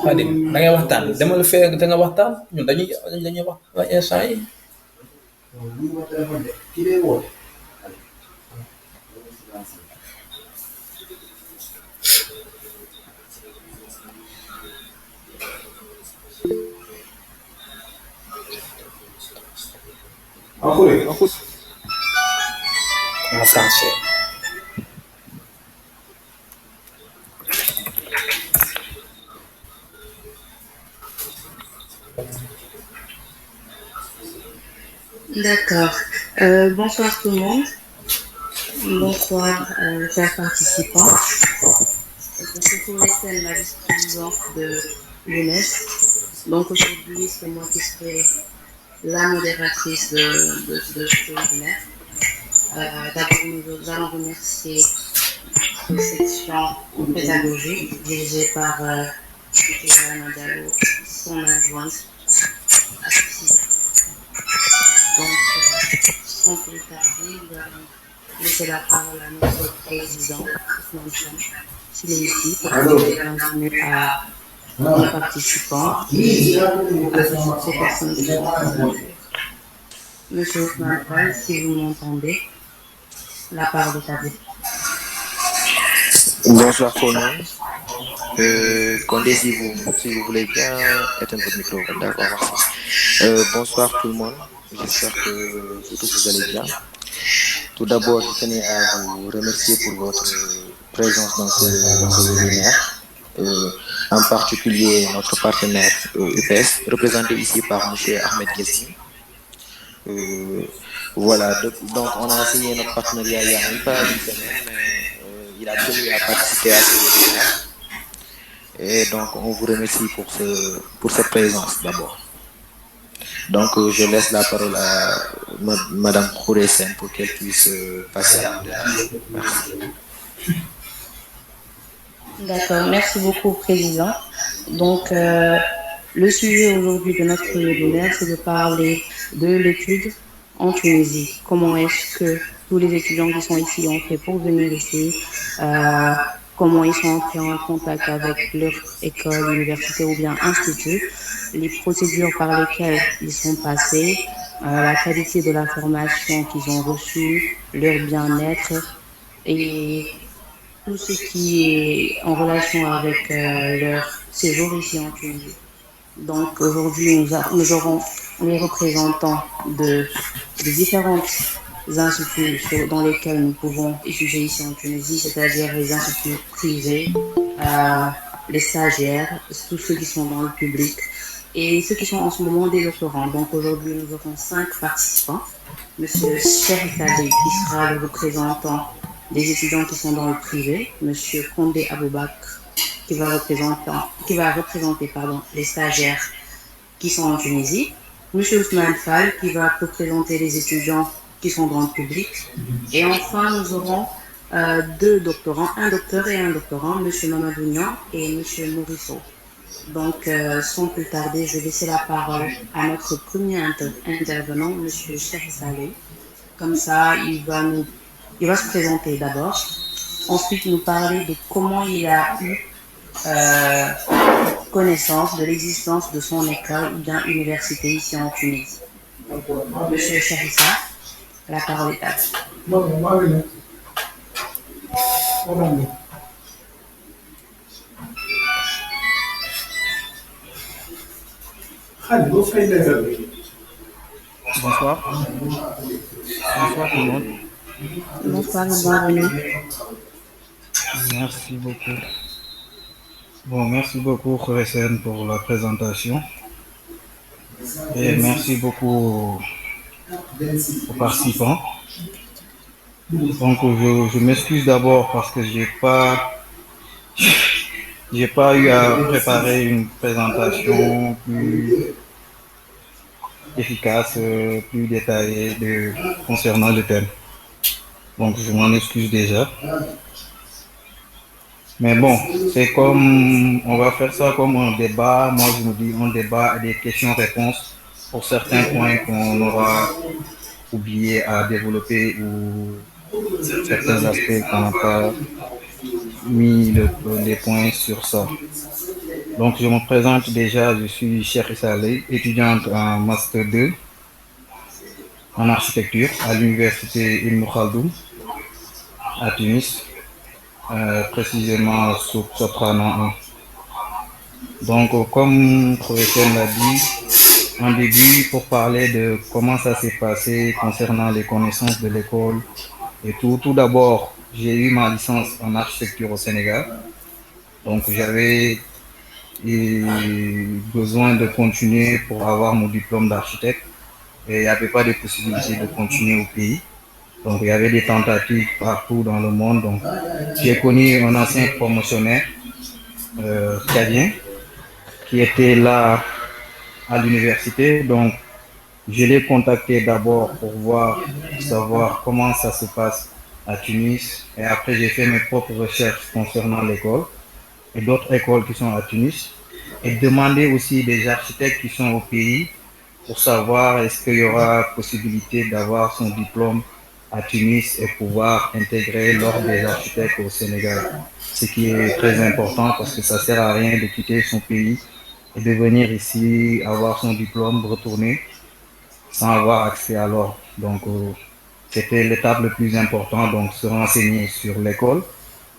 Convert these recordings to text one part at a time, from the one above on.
Xaadim da ngay waxtaan demal fee da nga waxtaan ñun dañuy wax instant yi. En français. D'accord. Bonsoir tout le monde. Bonsoir, chers participants. Je suis Laissène, la vice-présidente de l'UNES. Donc aujourd'hui, c'est moi qui serai la modératrice de ce webinaire. D'abord, nous allons remercier une section pédagogique dirigée par Johanna Diallo, son adjointe. Donc, sans plus tarder, nous allons laisser la parole à notre président, Ousmane Cham, s'il est ici, pour donner la bienvenue à nos participants et à toutes ces personnes qui sont présentes. Monsieur Ousmane Cham, si vous m'entendez, la parole est à vous. Bonsoir tout le monde. Condé, si vous voulez bien éteindre votre micro. D'accord, merci. Bonsoir tout le monde. J'espère que tous vous allez bien. Tout d'abord, je tenais à vous remercier pour votre présence dans ce webinaire. En particulier notre partenaire UPS, représenté ici par M. Ahmed Ghessi. Voilà, donc on a signé notre partenariat il y a même pas une semaine, mais il a tenu à participer à ce webinaire. Et donc on vous remercie pour cette présence d'abord. Donc je laisse la parole à Madame Khouresen pour qu'elle puisse passer à Merci. D'accord, merci beaucoup, Président. Donc, le sujet aujourd'hui de notre webinaire, c'est de parler de l'étude en Tunisie. Comment est-ce que tous les étudiants qui sont ici ont fait pour venir ici, comment ils sont entrés en contact avec leur école, université ou bien institut, les procédures par lesquelles ils sont passés, la qualité de la formation qu'ils ont reçue, leur bien-être et tout ce qui est en relation avec leur séjour ici en Tunisie. Donc aujourd'hui, nous aurons les représentants de différents instituts dans lesquels nous pouvons étudier ici en Tunisie, c'est-à-dire les instituts privés, les stagiaires, tous ceux qui sont dans le public et ceux qui sont en ce moment des doctorants. Donc aujourd'hui, nous aurons 5 participants. Monsieur Cheikh Saleh, qui sera le représentant des étudiants qui sont dans le privé, Monsieur Kondé Aboubakr, qui va représenter les stagiaires qui sont en Tunisie, Monsieur Ousmane Fall, qui va représenter les étudiants qui sont dans le public, et enfin nous aurons 2 doctorants, un docteur et un doctorant, Monsieur Mamadou Nian et Monsieur Morisseau. Donc, sans plus tarder, je vais laisser la parole à notre premier intervenant, Monsieur Cheikh Saleh. Comme ça, il va se présenter d'abord. Ensuite, nous parler de comment il a eu connaissance de l'existence de son école ou bien université ici en Tunisie. Monsieur Charissa, la parole est à vous. Bonsoir. Bonsoir tout le monde. Bonsoir, bienvenue. Merci beaucoup. Merci beaucoup, Khouresen, pour la présentation. Et merci beaucoup aux participants. Donc, je m'excuse d'abord parce que j'ai pas eu à préparer une présentation plus efficace, plus détaillée concernant le thème. Donc, je m'en excuse déjà. Mais bon, c'est comme, on va faire ça comme un débat. Moi, je me dis, un débat et des questions-réponses pour certains points qu'on aura oublié à développer ou certains aspects qu'on n'a pas mis les points sur ça. Donc, je me présente déjà, je suis Cheikh Saleh, étudiante en Master 2 en architecture à l'université Ibn Khaldoun à Tunis, précisément sous Soprano 1. Donc, comme le professeur l'a dit, en début, pour parler de comment ça s'est passé concernant les connaissances de l'école et tout. Tout d'abord, j'ai eu ma licence en architecture au Sénégal. Donc, j'avais besoin de continuer pour avoir mon diplôme d'architecte. Et il n'y avait pas de possibilité de continuer au pays. Donc, il y avait des tentatives partout dans le monde. Donc, j'ai connu un ancien promotionnaire tchadien qui était là à l'université. Donc, je l'ai contacté d'abord pour savoir comment ça se passe à Tunis. Et après, j'ai fait mes propres recherches concernant l'école et d'autres écoles qui sont à Tunis. Et demander aussi des architectes qui sont au pays pour savoir est-ce qu'il y aura possibilité d'avoir son diplôme à Tunis et pouvoir intégrer l'ordre des architectes au Sénégal. Ce qui est très important parce que ça ne sert à rien de quitter son pays et de venir ici avoir son diplôme, retourner sans avoir accès à l'ordre. Donc, c'était l'étape la plus importante, donc se renseigner sur l'école.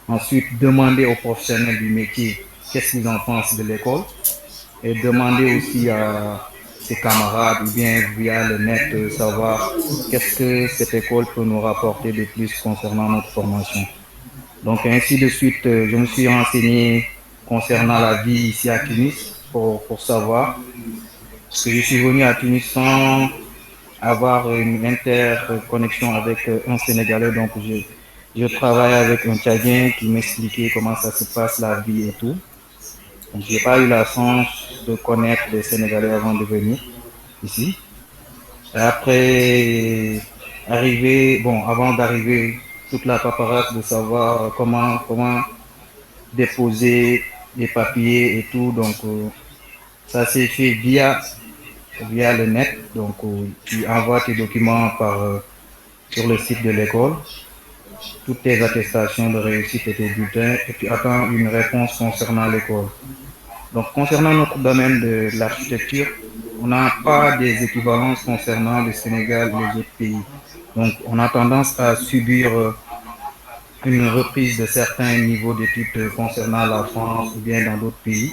Ensuite, demander aux professionnels du métier qu'est-ce qu'ils en pensent de l'école et demander aussi à ses camarades ou bien via le net savoir qu'est-ce que cette école peut nous rapporter de plus concernant notre formation. Donc, ainsi de suite, je me suis renseigné concernant la vie ici à Tunis pour savoir, parce que je suis venu à Tunis sans avoir une interconnexion avec un Sénégalais. Donc, je travaille avec un Tchadien qui m'expliquait comment ça se passe, la vie et tout. Donc, j'ai pas eu la chance de connaître des Sénégalais avant de venir ici. Et après, avant d'arriver, toute la paperasse de savoir comment déposer les papiers et tout. Donc, ça s'est fait via le net. Donc, tu envoies tes documents sur le site de l'école, toutes tes attestations de réussite et tes bulletins, et tu attends une réponse concernant l'école. Donc, concernant notre domaine de l'architecture, on n'a pas des équivalences concernant le Sénégal et les autres pays. Donc, on a tendance à subir une reprise de certains niveaux d'études concernant la France ou bien dans d'autres pays.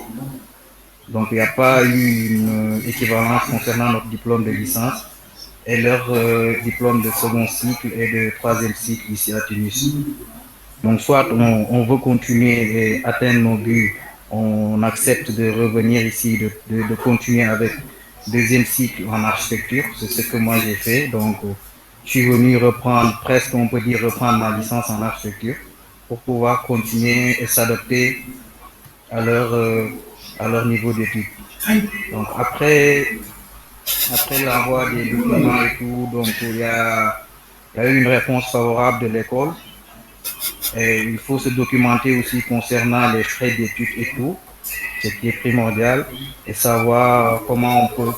Donc, il n'y a pas eu une équivalence concernant notre diplôme de licence et leur diplôme de second cycle et de troisième cycle ici à Tunis. Donc, soit on veut continuer et atteindre nos buts, on accepte de revenir ici, de continuer avec deuxième cycle en architecture. C'est ce que moi j'ai fait. Donc, je suis venu reprendre, presque on peut dire reprendre ma licence en architecture pour pouvoir continuer et s'adapter à leur niveau d'études. Donc, après l'envoi des documents et tout, donc il y a eu une réponse favorable de l'école. Et il faut se documenter aussi concernant les frais d'études et tout, ce qui est primordial, et savoir comment on peut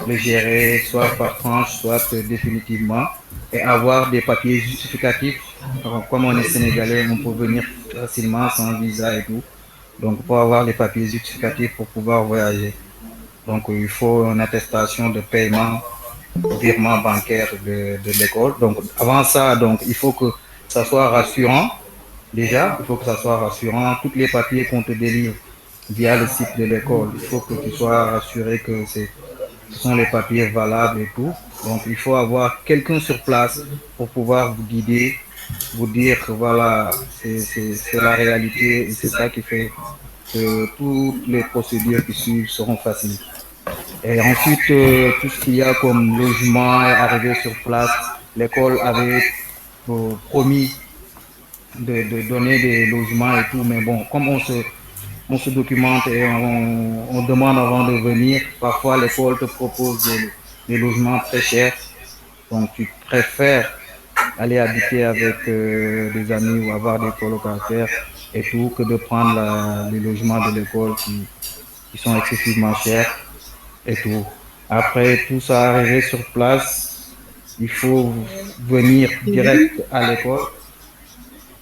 le gérer, soit par tranche, soit définitivement, et avoir des papiers justificatifs. Alors, comme on est sénégalais, on peut venir facilement sans visa et tout. Donc, pour avoir les papiers justificatifs pour pouvoir voyager. Donc, il faut une attestation de paiement, virement bancaire de l'école. Donc, avant ça, donc, il faut que ça soit rassurant. Déjà, il faut que ça soit rassurant. Tous les papiers qu'on te délivre via le site de l'école, il faut que tu sois rassuré que ce sont les papiers valables et tout. Donc, il faut avoir quelqu'un sur place pour pouvoir vous guider, vous dire que voilà, c'est la réalité et c'est ça qui fait que toutes les procédures qui suivent seront faciles. Et ensuite, tout ce qu'il y a comme logement est arrivé sur place. L'école avait promis de donner des logements et tout, mais bon, comme on se documente et on demande avant de venir, parfois l'école te propose des logements très chers, donc tu préfères aller habiter avec des amis ou avoir des colocataires et tout, que de prendre les logements de l'école qui sont excessivement chers et tout. Après tout ça arrivé sur place, il faut venir direct à l'école.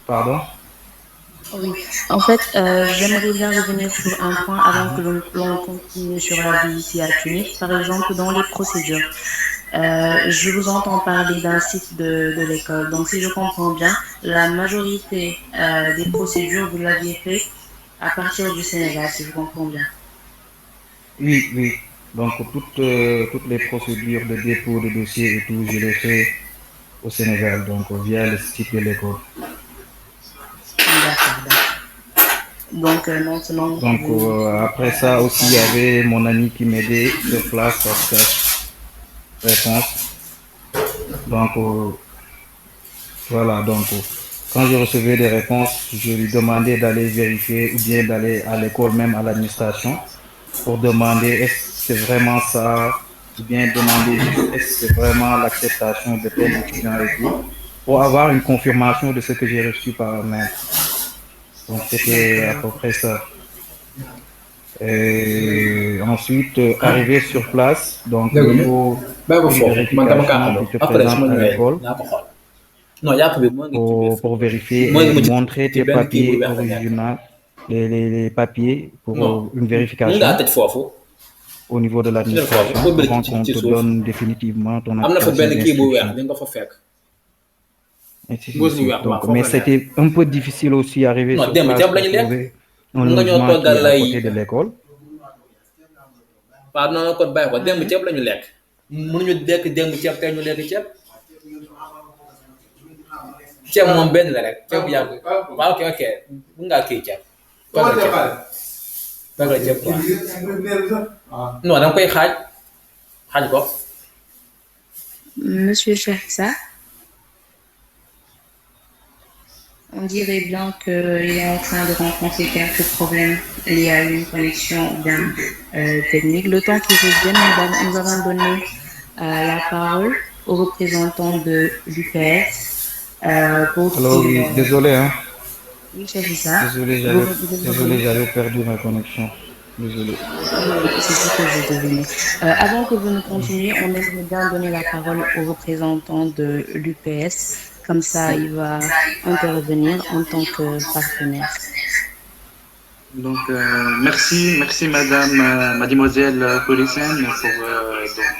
Pardon? Oui, en fait, j'aimerais bien revenir sur un point avant que l'on continue sur la vie ici à Tunis. Par exemple, dans les procédures. Je vous entends parler d'un site de l'école. Donc, si je comprends bien, la majorité des procédures, vous l'aviez fait à partir du Sénégal, si je comprends bien. Oui, oui. Donc, toutes les procédures de dépôt de dossier et tout, je les fais au Sénégal, donc via le site de l'école. D'accord, d'accord. Donc, maintenant, Donc, après ça aussi, il y avait mon ami qui m'aidait sur place à faire réponse. Donc, voilà, donc quand je recevais des réponses, je lui demandais d'aller vérifier ou bien d'aller à l'école, même à l'administration, pour demander est-ce que c'est vraiment ça, ou bien demander juste est-ce que c'est vraiment l'acceptation de tel étudiant et tout, pour avoir une confirmation de ce que j'ai reçu par mail. Donc, c'était à peu près ça. Et ensuite, arrivé sur place, donc dégg au nga niveau bàyyi ko d'une foofu man dama kaa vérification, xam tu te après su présentes ma à ñëwee l'école naa ko xool non yàpp bi moo ngi ci biir pour vérifier moo ngi et mujj montrer ci tes benn kii bu papiers weex la nekk originaux, les papiers pour non une mun ngaa vérification tëj foofu au niveau de tëjal foofu l'administration ubbil avant ci qu'on ci te suuf donne définitivement ton am na fa attestation benn kii bu weex d'inscription. di nga ko fa fekk Ainsi de mbuus bu suite. weex waaw Donc, foofu mais la nekk c'était un peu difficile aussi d'arriver non sur démb place ceeb pour lañu lekk trouver un mun nga ñoo logement qui toggal est à lay côté de l'école. waaw non kon bàyyi ko démb ceeb lañu lekk mënuñu dekk démb ceeb tey ñu lekk ceeb ceeb moom benn la rek ceeb bu yàgg waaw ok ok mun ngaa kii ceeb toggal ceeb toggal ceeb quoi non da nga koy xaaj ko Monsieur Cherissa, on dirait bien qu'il est en train de rencontrer quelques problèmes liés à une connexion bien technique. Le temps qu'il revienne, nous allons donner la parole aux représentants de l'UPS pour Alors qu'il... oui, désolé, hein. Oui, Cherissa, Désolé, j'avais perdu ma connexion. Désolé. c'est ce que je devinais. Avant que vous ne continuiez, on aimerait bien donner la parole au représentant de l'UPS. Comme ça, il va intervenir en tant que partenaire. Donc, merci Madame, Mademoiselle Colissène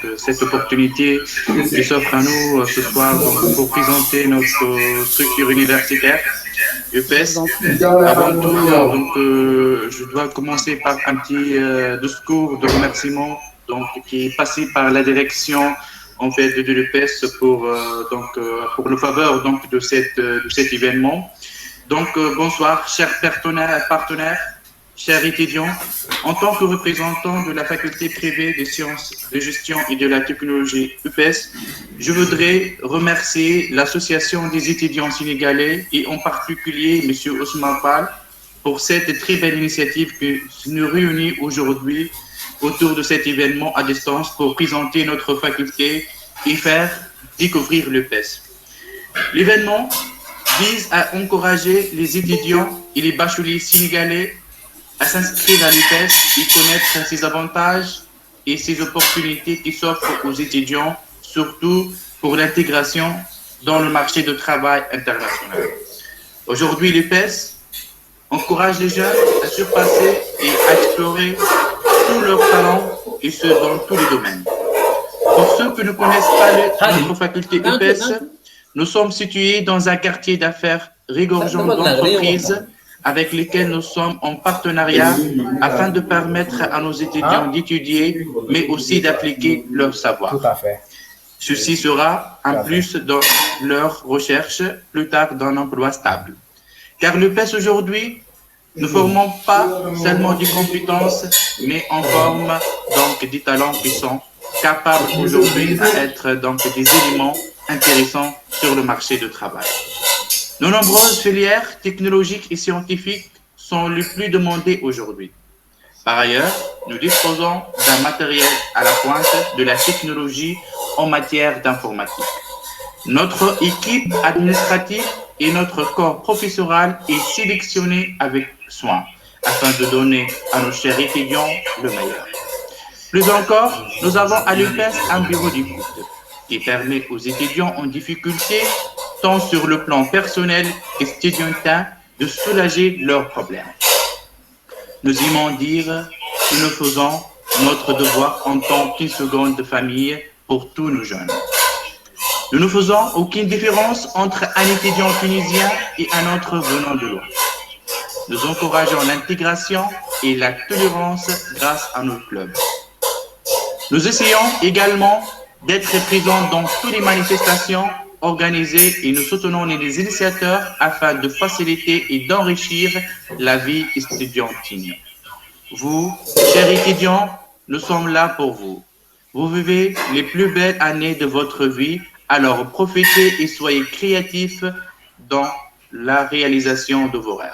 pour cette opportunité qui s'offre à nous ce soir donc, pour présenter notre structure universitaire UPS. Avant tout, je dois commencer par un petit discours de remerciement donc, qui est passé par la direction en fait de l'UPS pour le faveur donc, de cet événement. Donc, bonsoir, chers partenaires, chers étudiants. En tant que représentant de la faculté privée des sciences de gestion et de la technologie UPS, je voudrais remercier l'Association des étudiants sénégalais et en particulier M. Ousmane Fall pour cette très belle initiative qui nous réunit aujourd'hui autour de cet événement à distance pour présenter notre faculté et faire découvrir l'UPS. L'événement vise à encourager les étudiants et les bacheliers sénégalais à s'inscrire à l'UPS et connaître ses avantages et ses opportunités qui s'offrent aux étudiants, surtout pour l'intégration dans le marché du travail international. Aujourd'hui, l'UPS encourage les jeunes à surpasser et à explorer tous leurs talents et ce dans tous les domaines. Pour ceux qui ne connaissent pas notre faculté UPS, nous sommes situés dans un quartier d'affaires regorgeant d'entreprises avec lesquelles nous sommes en partenariat afin de permettre à nos étudiants d'étudier, mais aussi d'appliquer leur savoir. Tout à fait. Ceci sera un plus dans leur recherche plus tard d'un emploi stable. Car l'UPS aujourd'hui, ne formons pas seulement des compétences, mais on forme donc des talents qui sont capables aujourd'hui à être donc des éléments intéressants sur le marché du travail. Nos nombreuses filières technologiques et scientifiques sont les plus demandées aujourd'hui. Par ailleurs, nous disposons d'un matériel à la pointe de la technologie en matière d'informatique. Notre équipe administrative et notre corps professoral est sélectionné avec soin afin de donner à nos chers étudiants le meilleur. Plus encore, nous avons à l'UPS un bureau d'écoute qui permet aux étudiants en difficulté, tant sur le plan personnel qu'étudiantin, de soulager leurs problèmes. Nous aimons dire que nous faisons notre devoir en tant qu'une seconde famille pour tous nos jeunes. Nous ne faisons aucune différence entre un étudiant tunisien et un autre venant de loin. Nous encourageons l'intégration et la tolérance grâce à nos clubs. Nous essayons également d'être présents dans toutes les manifestations organisées et nous soutenons les initiateurs afin de faciliter et d'enrichir la vie estudiantine. Vous, chers étudiants, nous sommes là pour vous. Vous vivez les plus belles années de votre vie, alors profitez et soyez créatifs dans la réalisation de vos rêves.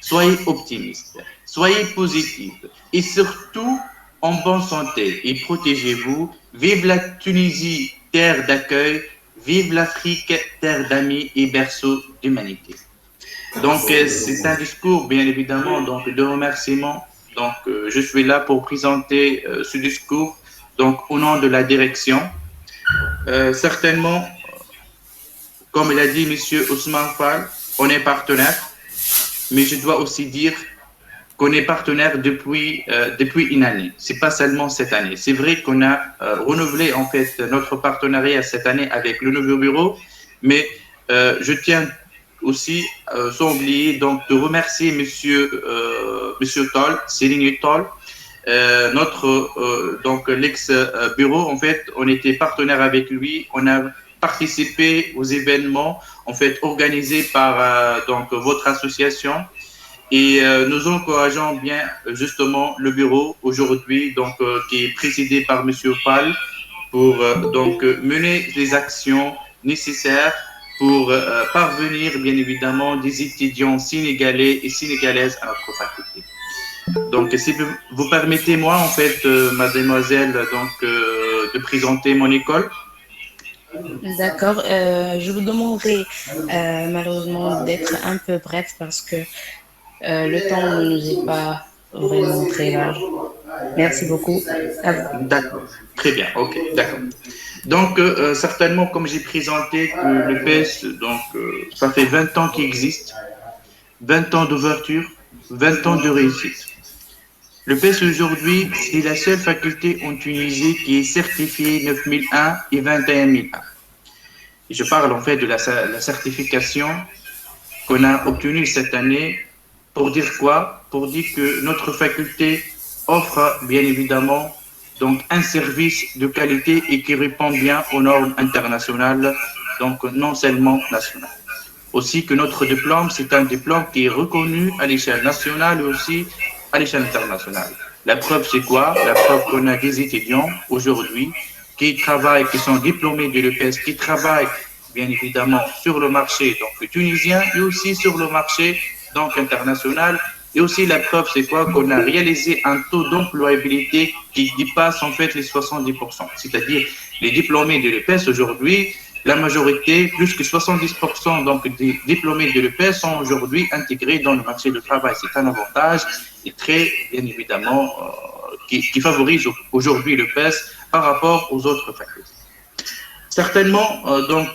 Soyez optimistes, soyez positifs et surtout en bonne santé et protégez-vous. Vive la Tunisie, terre d'accueil, vive l'Afrique, terre d'amis et berceau d'humanité. Donc c'est un discours bien évidemment donc, de remerciement. Donc je suis là pour présenter ce discours donc, au nom de la direction. Certainement, comme l'a dit M. Ousmane Fall, on est partenaire, mais je dois aussi dire qu'on est partenaire depuis une année. C'est pas seulement cette année. C'est vrai qu'on a renouvelé en fait notre partenariat cette année avec le nouveau bureau, mais je tiens aussi, sans oublier, donc de remercier Monsieur Toll, Céline Toll, notre donc l'ex-bureau. En fait, on était partenaire avec lui. On a participé aux événements en fait organisés par donc votre association. Et nous encourageons bien justement le bureau aujourd'hui, donc qui est présidé par Monsieur Fall, pour donc mener les actions nécessaires pour parvenir bien évidemment des étudiants sénégalais et sénégalaises à notre faculté. Donc si vous permettez-moi en fait, mademoiselle, donc de présenter mon école. D'accord, je vous demanderai malheureusement d'être un peu bref parce que le temps ne nous est pas vraiment très large. Merci beaucoup. D'accord, très bien, ok, d'accord. Donc, certainement, comme j'ai présenté que le PES, donc, ça fait 20 ans qu'il existe, 20 ans d'ouverture, 20 ans de réussite. Le PES aujourd'hui, c'est la seule faculté en Tunisie qui est certifiée 9001 et 21001. Et je parle en fait de la certification qu'on a obtenue cette année. Pour dire quoi? Pour dire que notre faculté offre bien évidemment donc un service de qualité et qui répond bien aux normes internationales, donc non seulement nationales. Aussi que notre diplôme, c'est un diplôme qui est reconnu à l'échelle nationale et aussi à l'échelle internationale. La preuve, c'est quoi? La preuve qu'on a des étudiants aujourd'hui qui travaillent, qui sont diplômés de l'EPS, qui travaillent bien évidemment sur le marché donc tunisien et aussi sur le marché donc international. Et aussi la preuve, c'est quoi? Qu'on a réalisé un taux d'employabilité qui dépasse en fait les 70%. C'est-à-dire les diplômés de l'EPS aujourd'hui, la majorité, plus que 70% donc des diplômés de l'EPS sont aujourd'hui intégrés dans le marché du travail. C'est un avantage et très bien évidemment qui favorise aujourd'hui l'EPS par rapport aux autres facultés. Certainement, donc,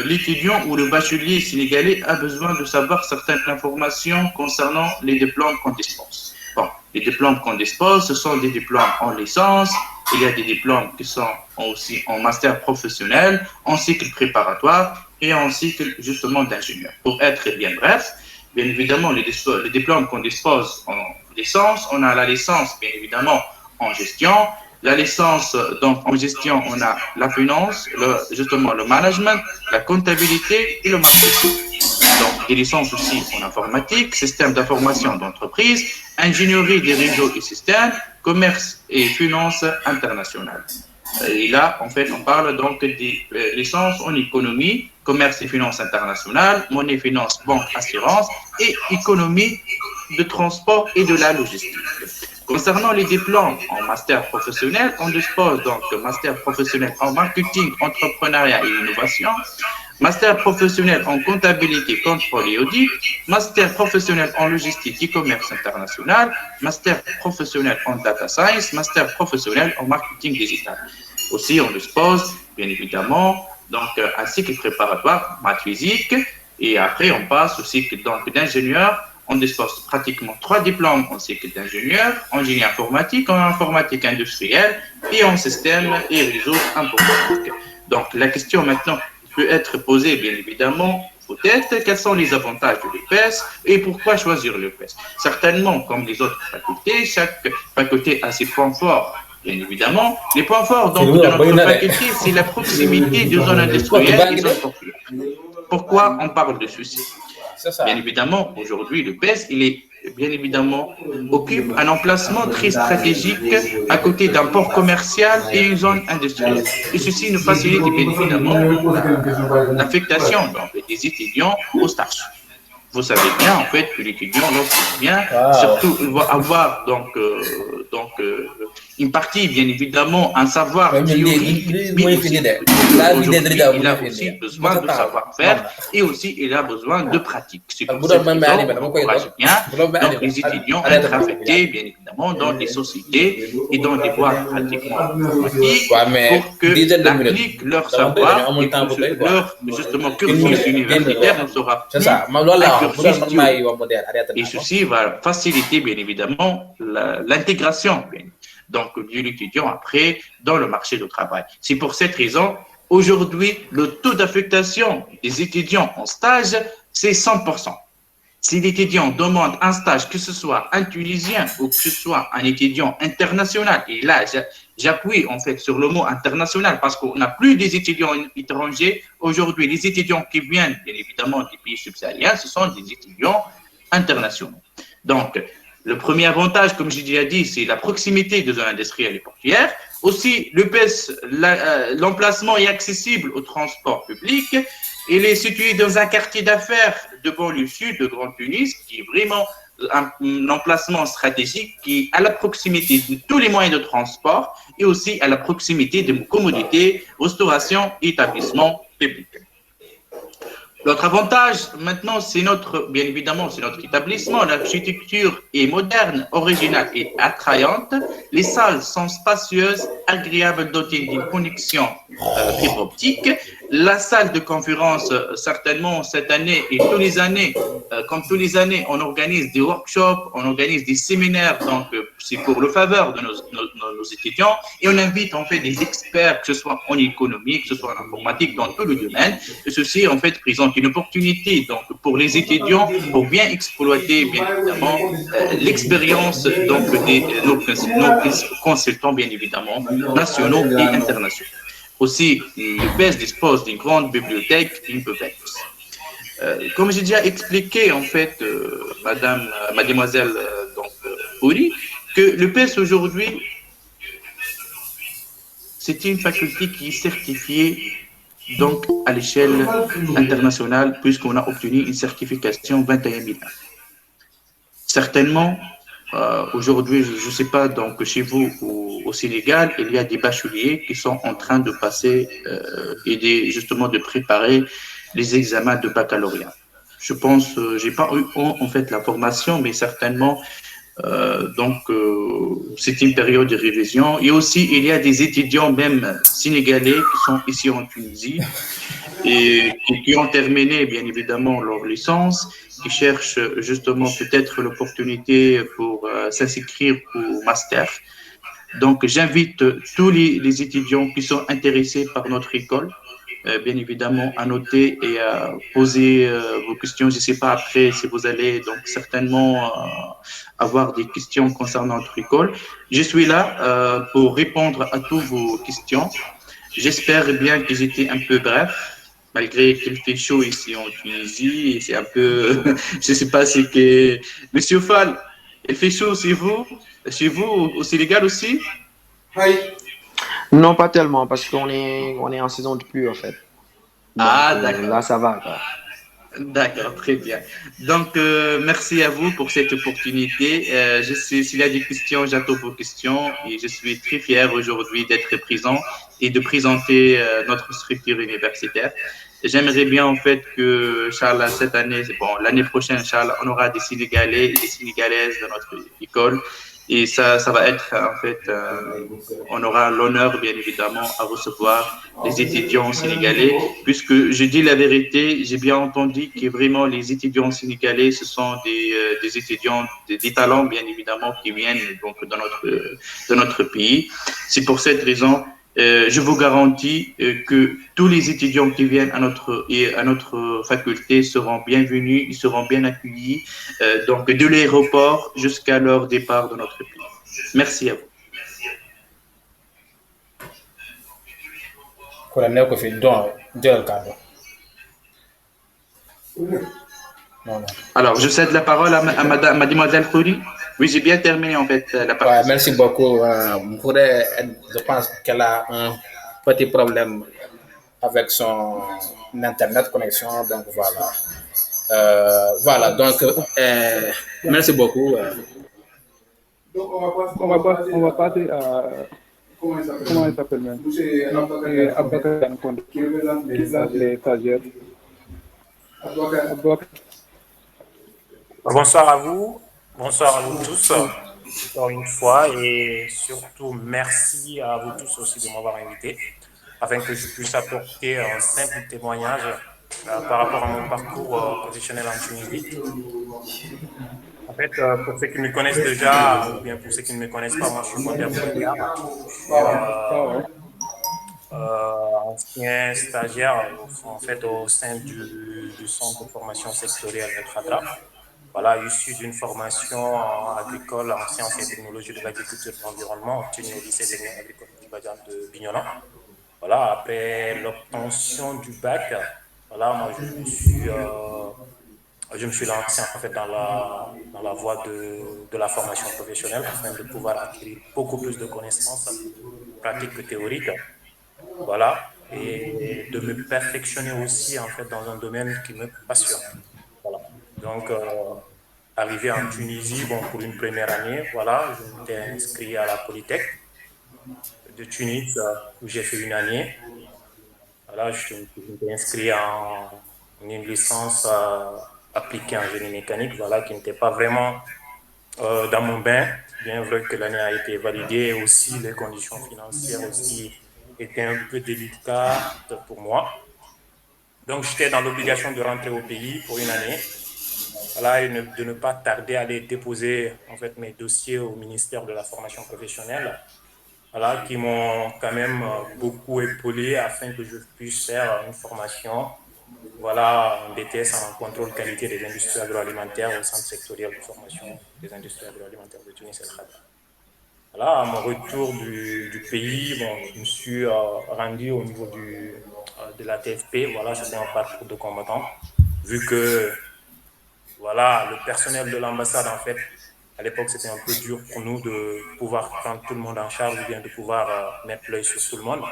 l'étudiant ou le bachelier sénégalais a besoin de savoir certaines informations concernant les diplômes qu'on dispose. Bon, les diplômes qu'on dispose, ce sont des diplômes en licence, il y a des diplômes qui sont aussi en master professionnel, en cycle préparatoire et en cycle justement d'ingénieur. Pour être bien bref, bien évidemment, les diplômes qu'on dispose en licence, on a la licence bien évidemment en gestion. La licence, donc en gestion, on a la finance, justement le management, la comptabilité et le marketing. Donc des licences aussi en informatique, système d'information d'entreprise, ingénierie des réseaux et systèmes, commerce et finances internationales. Et là, en fait, on parle donc des licences en économie, commerce et finances internationales, monnaie, finance, banque, assurance et économie de transport et de la logistique. Concernant les diplômes en master professionnel, on dispose donc de master professionnel en marketing, entrepreneuriat et innovation, master professionnel en comptabilité, contrôle et audit, master professionnel en logistique et commerce international, master professionnel en data science, master professionnel en marketing digital. Aussi, on dispose, bien évidemment, donc un cycle préparatoire maths physique, Et après, on passe au cycle d'ingénieur. On dispose pratiquement 3 diplômes en cycle d'ingénieur, en génie informatique, en informatique industrielle et en système et réseau informatique. Donc, la question maintenant peut être posée, bien évidemment, peut-être, quels sont les avantages de l'EPS et pourquoi choisir l'EPS? Certainement, comme les autres facultés, chaque faculté a ses points forts. Bien évidemment, les points forts donc, de notre faculté, c'est la proximité des zones industrielles et des zones portuaires. Pourquoi on parle de ceci? Bien évidemment, aujourd'hui, le PES, il est bien évidemment occupe un emplacement très stratégique à côté d'un port commercial et une zone industrielle. Et ceci nous facilite bien évidemment l'affectation des étudiants aux stages. Vous savez bien en fait que l'étudiant lorsqu'il vient, surtout il va avoir une partie bien évidemment un savoir théorique, mais aussi il a aussi besoin de savoir-faire et aussi il a besoin de pratique. C'est pour cette raison qu'on encourage bien donc les étudiants à être affectés bien évidemment dans des sociétés et dans des boîtes pratiquement informatiques pour que appliquent leur savoir et que leur justement cursus universitaire ne sera plus et ceci va faciliter bien évidemment l'intégration donc de l'étudiant après dans le marché du travail. C'est pour cette raison, aujourd'hui, le taux d'affectation des étudiants en stage, c'est 100%. Si l'étudiant demande un stage, que ce soit un Tunisien ou que ce soit un étudiant international, et là, j'appuie en fait sur le mot international parce qu'on n'a plus des étudiants étrangers. Aujourd'hui, les étudiants qui viennent, bien évidemment, des pays subsahariens, ce sont des étudiants internationaux. Donc, le premier avantage, comme j'ai déjà dit, c'est la proximité des zones industrielles et portuaires. Aussi, l'emplacement est accessible au transport public. Il est situé dans un quartier d'affaires de banlieue sud de Grand Tunis, qui est vraiment un emplacement stratégique qui est à la proximité de tous les moyens de transport et aussi à la proximité de commodités, restauration et établissements publics. L'autre avantage, maintenant, bien évidemment, c'est notre établissement. L'architecture est moderne, originale et attrayante. Les salles sont spacieuses, agréables, dotées d'une connexion fibre optique. La salle de conférence, certainement, cette année et tous les années, comme tous les années, on organise des workshops, on organise des séminaires, donc c'est pour le faveur de nos étudiants. Et on invite, en fait, des experts, que ce soit en économie, que ce soit en informatique, dans tout le domaine. Et ceci, en fait, présente une opportunité donc, pour les étudiants pour bien exploiter, bien évidemment, l'expérience donc, nos consultants, bien évidemment, nationaux et internationaux. Aussi, l'UPES dispose d'une grande bibliothèque, une bibliothèque. Comme j'ai déjà expliqué, en fait, mademoiselle Ouri, que l'UPES aujourd'hui, c'est une faculté qui est certifiée donc à l'échelle internationale, puisqu'on a obtenu une certification 21001. Certainement, aujourd'hui, je ne sais pas, donc chez vous au Sénégal, il y a des bacheliers qui sont en train de passer et justement de préparer les examens de baccalauréat. Je pense, j'ai pas eu en fait la formation, mais certainement, c'est une période de révision. Et aussi, il y a des étudiants même sénégalais qui sont ici en Tunisie et qui ont terminé, bien évidemment, leur licence, qui cherchent justement peut-être l'opportunité pour s'inscrire au master. Donc, j'invite tous les étudiants qui sont intéressés par notre école, bien évidemment, à noter et à poser vos questions. Je ne sais pas après si vous allez donc certainement avoir des questions concernant notre école. Je suis là pour répondre à toutes vos questions. J'espère bien que j'étais un peu bref, malgré qu'il fait chaud ici en Tunisie. C'est un peu, je ne sais pas si que... Monsieur Fall, il fait chaud chez vous au Sénégal aussi? Oui. Non, pas tellement, parce qu'on est en saison de pluie, en fait. Donc, d'accord. Là, ça va, quoi. D'accord, très bien. Donc, merci à vous pour cette opportunité. S'il y a des questions, j'attends vos questions et je suis très fier aujourd'hui d'être présent et de présenter notre structure universitaire. J'aimerais bien en fait que, Inch'Allah, cette année, l'année prochaine, Inch'Allah, on aura des Sénégalais et des Sénégalaises dans notre école Et ça va être, en fait, on aura l'honneur, bien évidemment, à recevoir les étudiants sénégalais, puisque je dis la vérité, j'ai bien entendu que vraiment les étudiants sénégalais, ce sont des étudiants, des talents, bien évidemment, qui viennent donc dans notre pays. C'est pour cette raison, je vous garantis que tous les étudiants qui viennent à notre faculté seront bienvenus, ils seront bien accueillis, donc de l'aéroport jusqu'à leur départ de notre pays. Merci à vous. Alors, je cède la parole à mademoiselle Khouri. Oui, j'ai bien terminé en fait la partie. Ouais, merci beaucoup. Je pense qu'elle a un petit problème avec son internet connexion, donc voilà. Voilà, donc merci beaucoup. Donc on va passer à comment il s'appelle même Abakar Konde, qui lance les stagiaires. Bonsoir à vous tous, encore une fois, et surtout merci à vous tous aussi de m'avoir invité, afin que je puisse apporter un simple témoignage par rapport à mon parcours professionnel en Tunisie. En fait, pour ceux qui me connaissent déjà, ou bien pour ceux qui ne me connaissent pas, moi je suis Fonder ancien stagiaire en fait au sein du centre de formation sectorielle de Khadra. Voilà, issu d'une formation agricole en sciences et technologies de l'agriculture et de l'environnement obtenue au lycée technique agricole de Bignona. Voilà, après l'obtention du bac, voilà, moi je me suis lancé en fait dans la voie de la formation professionnelle afin de pouvoir acquérir beaucoup plus de connaissances pratiques que théoriques. Voilà, et de me perfectionner aussi en fait dans un domaine qui me passionne. Voilà. Donc, arrivé en Tunisie, bon, pour une première année, voilà, je m'étais inscrit à la Polytech de Tunis où j'ai fait une année. Voilà, je m'étais inscrit en une licence appliquée en génie mécanique, voilà, qui n'était pas vraiment dans mon bain, bien vrai que l'année a été validée, aussi les conditions financières aussi étaient un peu délicates pour moi. Donc, j'étais dans l'obligation de rentrer au pays pour une année. Voilà, et de ne pas tarder à aller déposer en fait mes dossiers au ministère de la formation professionnelle, voilà, qui m'ont quand même beaucoup épaulé afin que je puisse faire une formation, voilà, un BTS en contrôle qualité des industries agroalimentaires au centre sectoriel de formation des industries agroalimentaires de Tunis et Khadra. Voilà, à mon retour du pays, bon, je me suis rendu au niveau de la TFP, voilà, c'était un parcours de combattant, vu que voilà, le personnel de l'ambassade, en fait, à l'époque, c'était un peu dur pour nous de pouvoir prendre tout le monde en charge ou bien de pouvoir mettre l'œil sur tout le monde.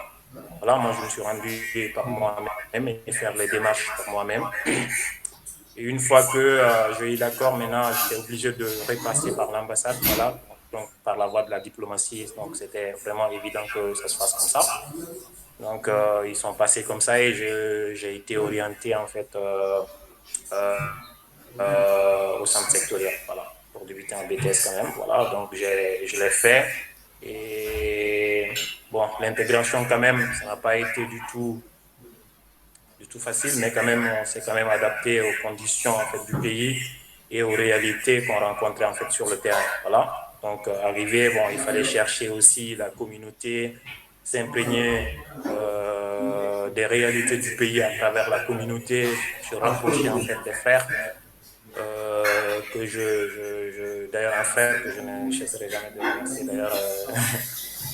Voilà, moi, je me suis rendu par moi-même et faire les démarches par moi-même. Et une fois que j'ai eu l'accord, maintenant, j'étais obligé de repasser par l'ambassade, voilà, donc par la voie de la diplomatie. Donc, c'était vraiment évident que ça se fasse comme ça. Donc, ils sont passés comme ça et j'ai été orienté, en fait, au centre sectoriel, voilà, pour débuter en BTS quand même, voilà, donc je l'ai fait, et bon, l'intégration quand même, ça n'a pas été du tout facile, mais quand même, on s'est quand même adapté aux conditions en fait du pays et aux réalités qu'on rencontrait en fait sur le terrain, voilà, donc arrivé, bon, il fallait chercher aussi la communauté, s'imprégner des réalités du pays à travers la communauté, se rapprocher en fait des frères, que d'ailleurs un frère que je ne cesserai jamais de remercier, d'ailleurs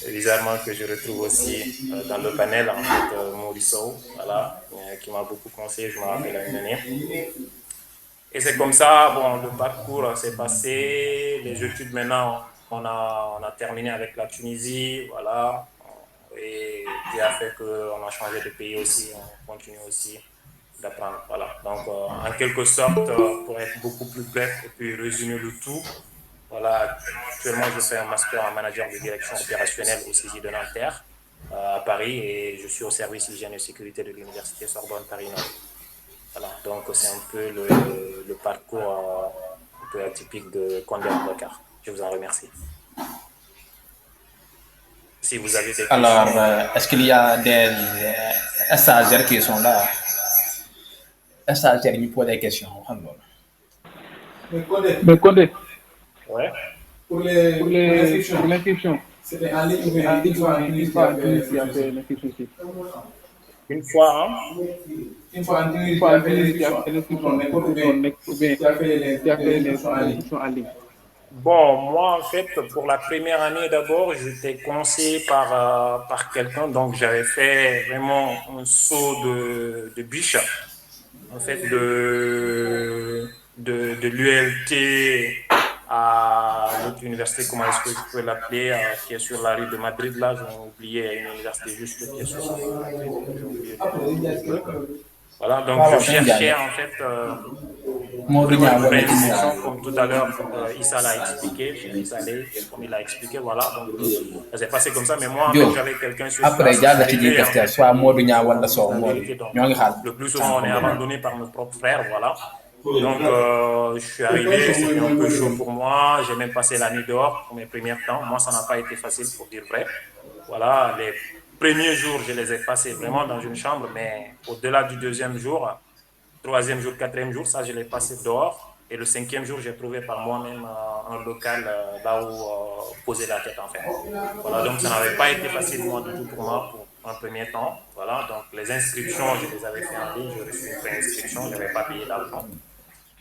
bizarrement que je retrouve aussi dans le panel, en fait, Mauriceau, voilà, qui m'a beaucoup conseillé, je me rappelle à une année. Et c'est comme ça, bon, le parcours s'est passé, les études maintenant, on a terminé avec la Tunisie, voilà, et Dieu a fait qu'on a changé de pays aussi, on continue aussi d'apprendre. Voilà. Donc, en quelque sorte, pour être beaucoup plus bref et puis résumer le tout, voilà, actuellement, je fais un master en manager de direction opérationnelle au CESI de Nanterre, à Paris, et je suis au service hygiène et sécurité de l'Université Sorbonne Paris-Nord. Voilà. Donc, c'est un peu le parcours un peu atypique de Kondé Aboubacar. Je vous en remercie. si vous avez des Alors, questions. est-ce qu'il y a des stagiaires qui sont là? Un stagiaire qui pose des questions. Mais Condé, Ouais. pour l'inscription, c'était en ligne ou bien une fois en Tunisie qui a fait l'inscription ici? Une fois, hein? Une fois en Tunisie qui a fait l'inscription, ou bien qui a fait l'inscription en ligne. Bon, moi, en fait, pour la première année d'abord, j'étais conseillé par quelqu'un, donc j'avais fait vraiment un saut de biche, en fait, de l'ULT à l'autre université, comment est-ce que je peux l'appeler, qui est sur la rue de Madrid, là, j'ai oublié, une université juste qui est sur la rue de Madrid, j'ai oublié le nom. Voilà, donc je cherchais, en fait, une préinscription, comme tout à l'heure, Issa l'a expliqué, Issa Lay, comme il l'a expliqué, voilà, donc ça s'est passé comme ça, mais moi, en fait, j'avais quelqu'un sur Après, place, il y a le arrivé, petit en fait, soit Modou Nia wala la so Modou. vérité, donc, le plus souvent, on est abandonné par nos propres frères, voilà. Donc, je suis arrivé, c'était un peu chaud pour moi, j'ai même passé la nuit dehors pour mes premiers temps, moi, ça n'a pas été facile, pour dire vrai. Voilà, les premiers jours, je les ai passés vraiment dans une chambre, mais au-delà du deuxième jour, troisième jour, quatrième jour, ça, je l'ai passé dehors. Et le cinquième jour, j'ai trouvé par moi-même un local là où poser la tête, en fait. Voilà, donc ça n'avait pas été facile, moi, du tout pour moi, pour un premier temps. Voilà, donc les inscriptions, je les avais fait en ligne, j'ai reçu une préinscription, je n'avais pas payé d'argent.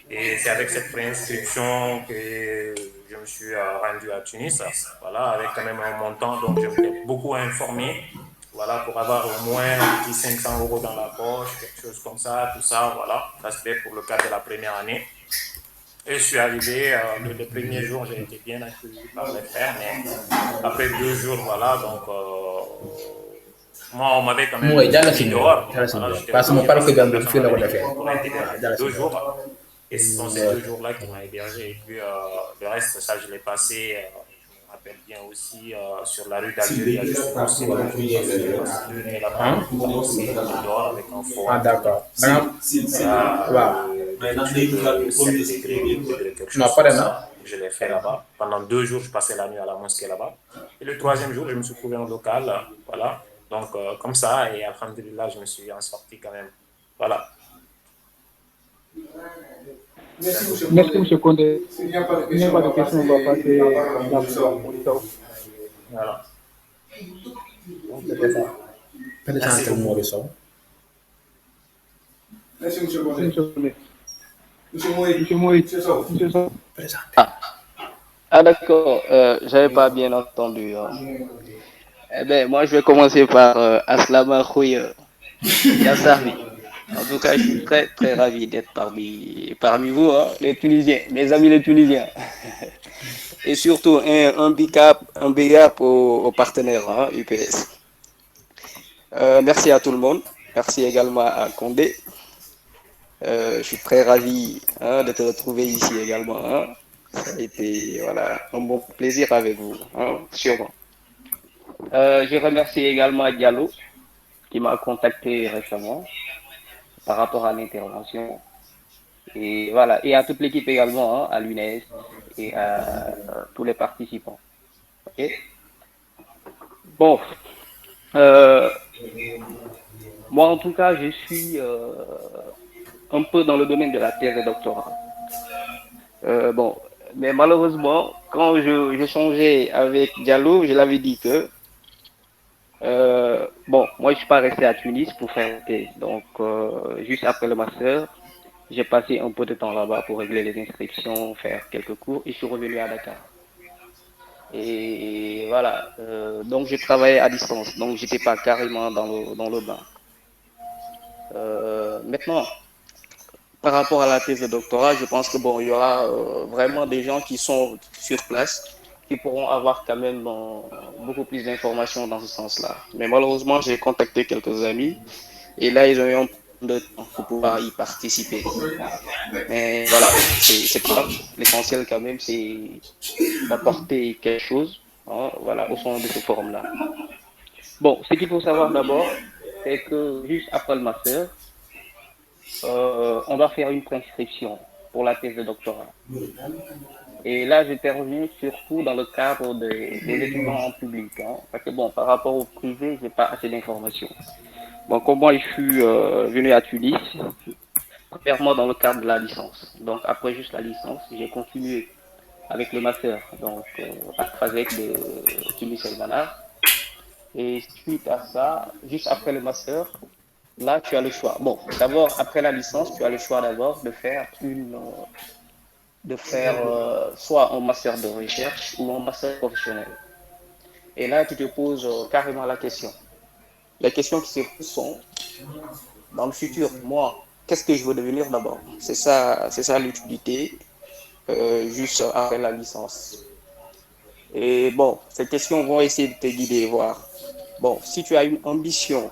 Et c'est avec cette préinscription que je me suis rendu à Tunis, voilà, avec quand même un montant, donc je m'étais beaucoup informé, voilà, pour avoir au moins un petit 500 € dans la poche, quelque chose comme ça, tout ça, voilà. Ça, c'était pour le cadre de la première année. Et je suis arrivé, le premier jour, j'ai été bien accueilli par les frères, mais après 2 jours, voilà, donc moi, on m'avait quand même mis dehors. Voilà, j'étais pour intégrer 2 jours. Et ce sont ces 2 jours-là qui m'ont hébergé. Et puis le reste, ça, je l'ai passé, je me rappelle bien aussi, sur la rue d'Algérie, justement, c'est là où j'ai passé 2 nuits là-bas, dehors avec un four. Ah, d'accord. Je l'ai fait là-bas. Pendant 2 jours, je passais la nuit à la mosquée là-bas. Et le troisième jour, je me suis trouvé en local. Voilà. Donc, comme ça, et alhamdulillah, je me suis en sorti quand même. Voilà. Merci, M. Condé. S'il n'y a pas de questions, on va passer la parole. Voilà. Donc, c'était ça. Merci beaucoup. Merci, M. Condé. M. Moïse. Ah d'accord, j'avais pas bien entendu. Hein. Eh bien, moi je vais commencer par Aslama Khouy Yassarbi. En tout cas, je suis très très ravi d'être parmi vous, hein, les Tunisiens, mes amis les Tunisiens. Et surtout un big up aux partenaires, hein, UPS. Merci à tout le monde. Merci également à Condé. Je suis très ravi, hein, de te retrouver ici également. Hein. Ça a été, voilà, un bon plaisir avec vous, hein, sûrement. Je remercie également Diallo qui m'a contacté récemment par rapport à l'intervention. Et voilà, et à toute l'équipe également, hein, à l'UNES et à tous les participants. Okay. Bon, moi en tout cas, je suis un peu dans le domaine de la thèse et doctorat. Bon, mais malheureusement, quand je changeais avec Diallo, je l'avais dit que bon, moi je suis pas resté à Tunis pour faire une thèse. Donc, juste après le master, j'ai passé un peu de temps là-bas pour régler les inscriptions, faire quelques cours et je suis revenu à Dakar. Et voilà, donc j'ai travaillé à distance, donc j'étais pas carrément dans le bain. Maintenant, par rapport à la thèse de doctorat, je pense que bon, il y aura vraiment des gens qui sont sur place, qui pourront avoir quand même beaucoup plus d'informations dans ce sens-là. Mais malheureusement, j'ai contacté quelques amis et là, ils ont eu un peu de temps pour pouvoir y participer. Mais voilà, c'est pas grave. L'essentiel quand même, c'est d'apporter quelque chose, hein, voilà, au sein de ce forum-là. Bon, ce qu'il faut savoir d'abord, c'est que juste après le master, on va faire une prescription pour la thèse de doctorat. Et là, j'interviens surtout dans le cadre des étudiants en public. Hein, parce que bon, par rapport au privé, j'ai pas assez d'informations. Bon, comme moi, je suis venu à Tunis, premièrement dans le cadre de la licence. Donc après juste la licence, j'ai continué avec le master, donc à FASEC de Tunis El Manar. Et suite à ça, juste après le master, là, tu as le choix. Bon, d'abord, après la licence, tu as le choix d'abord de faire soit un master de recherche ou un master professionnel. Et là, tu te poses carrément la question. Les questions qui se posent sont, dans le futur, moi, qu'est-ce que je veux devenir d'abord? C'est ça l'utilité, juste après la licence. Et bon, ces questions vont essayer de te guider, voir. Bon, si tu as une ambition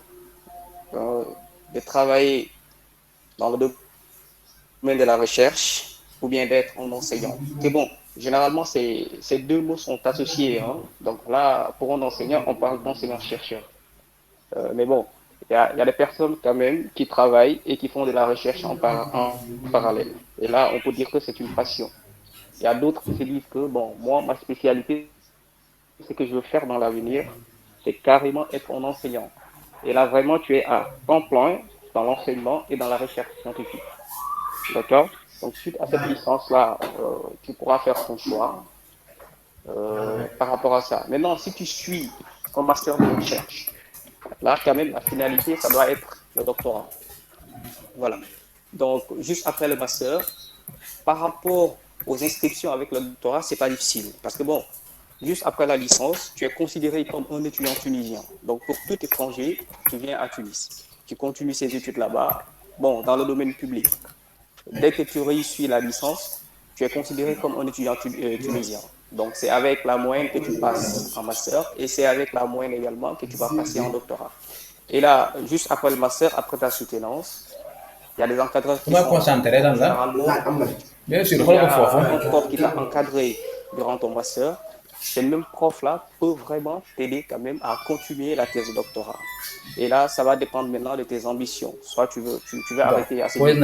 de travailler dans le domaine de la recherche ou bien d'être un enseignant. C'est bon, généralement, ces deux mots sont associés. Hein. Donc là, pour un enseignant, on parle d'enseignant-chercheur. Mais bon, il y a des personnes quand même qui travaillent et qui font de la recherche en parallèle. Et là, on peut dire que c'est une passion. Il y a d'autres qui se disent que, bon, moi, ma spécialité, ce que je veux faire dans l'avenir, c'est carrément être un enseignant. Et là, vraiment, tu es à temps plein dans l'enseignement et dans la recherche scientifique. D'accord? Donc, suite à cette licence-là, tu pourras faire ton choix par rapport à ça. Maintenant, si tu suis un master de recherche, là, quand même, la finalité, ça doit être le doctorat. Voilà. Donc, juste après le master, par rapport aux inscriptions avec le doctorat, c'est pas difficile. Parce que bon, juste après la licence, tu es considéré comme un étudiant tunisien. Donc, pour tout étranger, tu viens à Tunis. Tu continues ses études là-bas, bon, dans le domaine public. Dès que tu réussis la licence, tu es considéré comme un étudiant tunisien. Donc, c'est avec la moyenne que tu passes en master et c'est avec la moyenne également que tu vas passer en doctorat. Et là, juste après le master, après ta soutenance, il y a des encadreurs qui sont généralement, il y a un prof qui t'a encadré durant ton master. Ces mêmes profs-là peuvent vraiment t'aider quand même à continuer la thèse de doctorat. Et là, ça va dépendre maintenant de tes ambitions. Soit tu veux arrêter à ces ou bien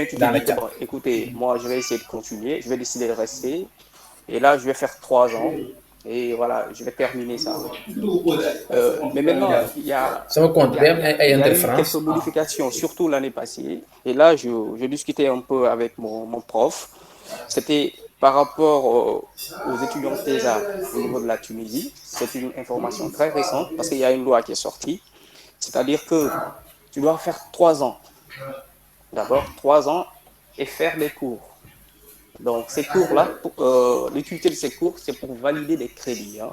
tu te dis, bon, écoutez, moi, je vais essayer de continuer, je vais décider de rester. Et là, je vais faire 3 ans. Et voilà, je vais terminer ça. Mais maintenant, il y a eu quelques modifications, surtout l'année passée. Et là, je discutais un peu avec mon prof. C'était par rapport aux étudiants TESA au niveau de la Tunisie. C'est une information très récente parce qu'il y a une loi qui est sortie. C'est-à-dire que tu dois faire 3 ans. D'abord, 3 ans et faire des cours. Donc, ces cours-là, l'utilité de ces cours, c'est pour valider des crédits. Hein.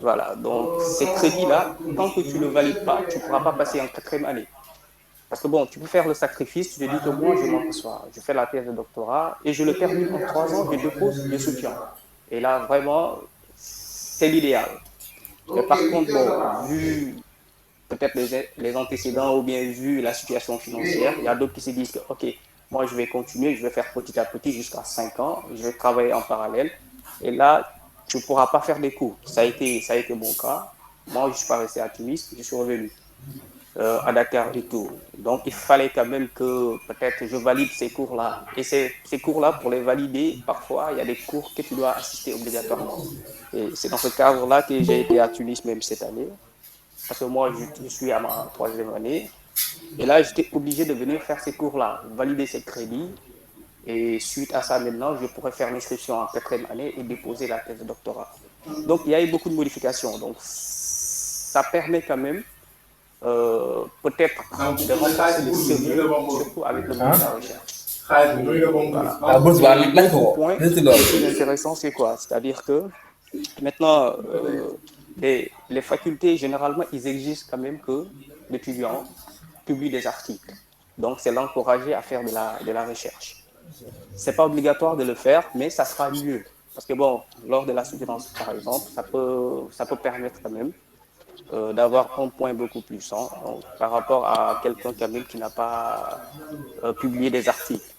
Voilà, donc ces crédits-là, tant que tu ne le valides pas, tu ne pourras pas passer en 4e année. Parce que bon, tu peux faire le sacrifice, tu te dis que moi, je m'assois, je fais la thèse de doctorat et je le termine en 3 ans, je dépose le soutien. Et là, vraiment, c'est l'idéal. Mais par contre, bon, vu peut-être les antécédents ou bien vu la situation financière, il y a d'autres qui se disent que, ok, moi, je vais continuer, je vais faire petit à petit jusqu'à 5 ans, je vais travailler en parallèle. Et là, tu ne pourras pas faire des cours. Ça a été mon cas. Moi, je ne suis pas resté à Tunis, je suis revenu à Dakar et tout. Donc, il fallait quand même que peut-être je valide ces cours-là. Et ces cours-là, pour les valider, parfois, il y a des cours que tu dois assister obligatoirement. Et c'est dans ce cadre-là que j'ai été à Tunis même cette année. Parce que moi, je suis à ma 3e année. Et là, j'étais obligé de venir faire ces cours-là, valider ces crédits. Et suite à ça, maintenant, je pourrais faire l'inscription en 4e année et déposer la thèse de doctorat. Donc, il y a eu beaucoup de modifications. Donc, ça permet quand même peut-être de renforcer le sérieux, surtout avec le monde de la recherche. Voilà. Le point le plus intéressant, c'est quoi? C'est-à-dire que maintenant, les facultés, généralement, ils exigent quand même que l'étudiant publie des articles. Donc, c'est l'encourager à faire de la recherche. Ce n'est pas obligatoire de le faire, mais ça sera mieux. Parce que bon, lors de la soutenance, par exemple, ça peut permettre quand même d'avoir un point beaucoup plus par rapport à quelqu'un quand même qui n'a pas publié des articles.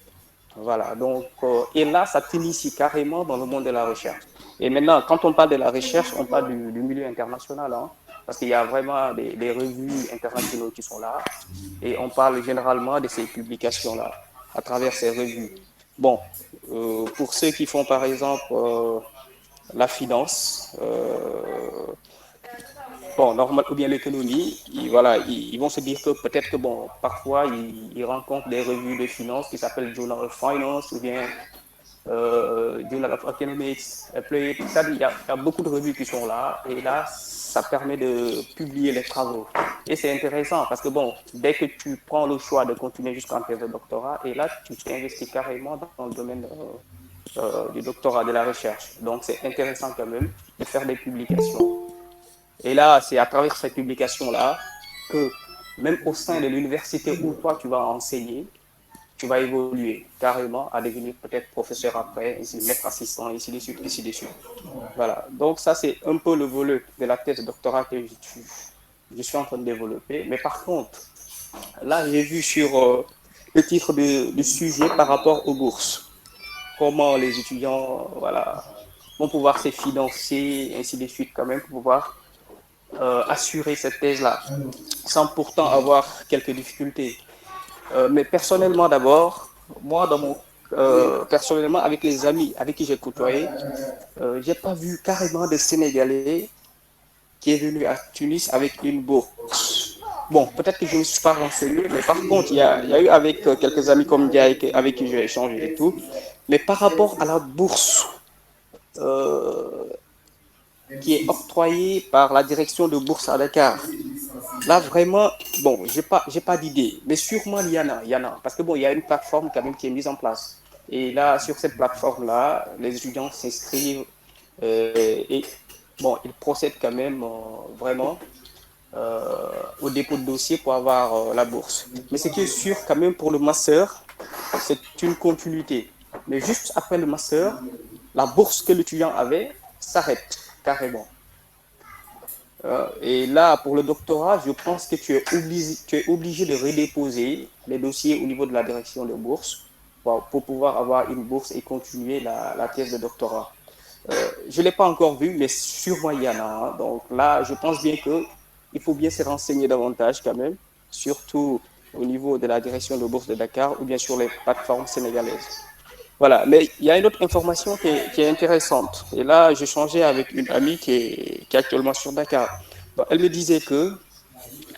Voilà, donc, et là, ça t'initie carrément dans le monde de la recherche. Et maintenant, quand on parle de la recherche, on parle du milieu international, hein, parce qu'il y a vraiment des revues internationales qui sont là, et on parle généralement de ces publications-là, à travers ces revues. Bon, pour ceux qui font par exemple la finance, bon, normal, ou bien l'économie, voilà, ils vont se dire que peut-être que, bon, parfois, ils rencontrent des revues de finance qui s'appellent Journal of Finance ou bien Journal of Economics. Il y a beaucoup de revues qui sont là, et là, ça permet de publier les travaux. Et c'est intéressant parce que, bon, dès que tu prends le choix de continuer jusqu'en thèse de doctorat, et là, tu t'investis carrément dans le domaine du doctorat, de la recherche. Donc, c'est intéressant quand même de faire des publications. Et là, c'est à travers cette publication-là que, même au sein de l'université où toi, tu vas enseigner, tu vas évoluer carrément à devenir peut-être professeur après, ici, maître assistant, ici de suite, ici de suite. Voilà. Donc, ça, c'est un peu le volet de la thèse de doctorat que je suis en train de développer. Mais par contre, là, j'ai vu sur le titre du sujet par rapport aux bourses. Comment les étudiants, voilà, vont pouvoir se financer, ainsi de suite, quand même, pour pouvoir assurer cette thèse-là, sans pourtant avoir quelques difficultés. Mais personnellement d'abord, moi, personnellement, avec les amis avec qui j'ai côtoyé, j'ai pas vu carrément de Sénégalais qui est venu à Tunis avec une bourse. Bon, peut-être que je ne me suis pas renseigné, mais par contre, il y a eu avec quelques amis comme Dia avec qui j'ai échangé et tout. Mais par rapport à la bourse, qui est octroyé par la direction de bourse à Dakar. Là, vraiment, bon, j'ai pas d'idée, mais sûrement il y en a. Parce que bon, il y a une plateforme quand même qui est mise en place. Et là, sur cette plateforme-là, les étudiants s'inscrivent et bon, ils procèdent quand même vraiment au dépôt de dossier pour avoir la bourse. Mais ce qui est sûr quand même pour le master, c'est une continuité. Mais juste après le master, la bourse que l'étudiant avait s'arrête carrément. Et là, pour le doctorat, je pense que tu es obligé de redéposer les dossiers au niveau de la direction de bourse pour pouvoir avoir une bourse et continuer la thèse de doctorat. Je ne l'ai pas encore vu, mais sûrement il y en a. Donc là, je pense bien qu'il faut bien se renseigner davantage quand même, surtout au niveau de la direction de bourse de Dakar ou bien sur les plateformes sénégalaises. Voilà, mais il y a une autre information qui est intéressante. Et là, j'ai changé avec une amie qui est actuellement sur Dakar. Donc, elle me disait que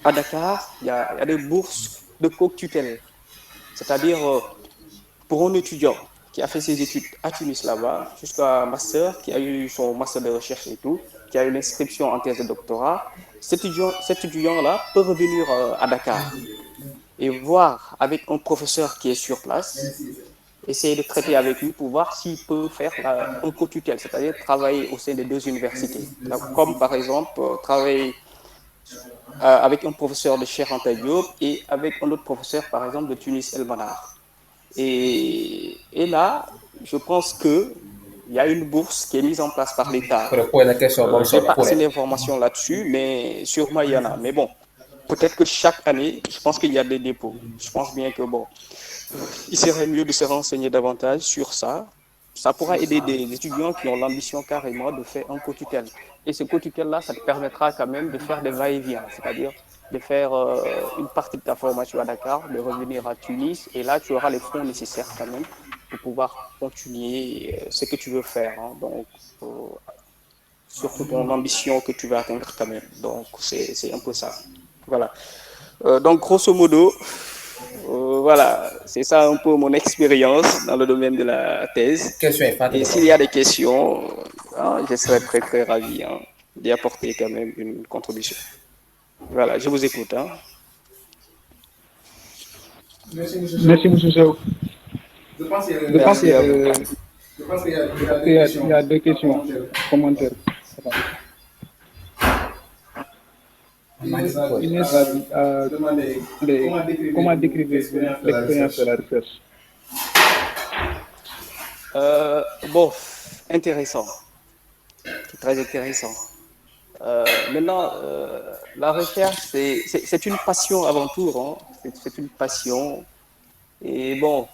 à Dakar, il y a des bourses de co-tutelle. C'est-à-dire, pour un étudiant qui a fait ses études à Tunis là-bas, jusqu'à master, qui a eu son master de recherche et tout, qui a eu l'inscription en thèse de doctorat, cet étudiant-là peut revenir à Dakar et voir avec un professeur qui est sur place, essayer de traiter avec lui pour voir s'il peut faire un co-tutelle, c'est-à-dire travailler au sein des deux universités. Donc, comme par exemple travailler avec un professeur de Cheikh Anta Diop et avec un autre professeur par exemple de Tunis El Manar. Et là, je pense qu'il y a une bourse qui est mise en place par l'État. Je n'ai pas assez d'informations là-dessus, mais sûrement il y en a. Mais bon, peut-être que chaque année, je pense qu'il y a des dépôts. Je pense bien que bon, il serait mieux de se renseigner davantage sur ça. Ça pourra aider des étudiants qui ont l'ambition carrément de faire un co-tutelle. Et ce co-tutelle-là, ça te permettra quand même de faire des va-et-vient, c'est-à-dire de faire une partie de ta formation à Dakar, de revenir à Tunis, et là, tu auras les fonds nécessaires quand même pour pouvoir continuer ce que tu veux faire. Hein. Donc, surtout ton ambition que tu veux atteindre quand même. Donc, c'est un peu ça. Voilà. Donc, grosso modo, voilà, c'est ça un peu mon expérience dans le domaine de la thèse. Et s'il y a des questions, je serais très très ravi d'y apporter quand même une contribution. Voilà, je vous écoute. Merci, M. Sow. Je pense qu'il y a deux questions, commentaires. Inès a demandé comment décrivez-vous l'expérience de la recherche? Bon, intéressant. C'est très intéressant. Maintenant, la recherche, c'est une passion avant tout. Hein. C'est une passion. Et bon,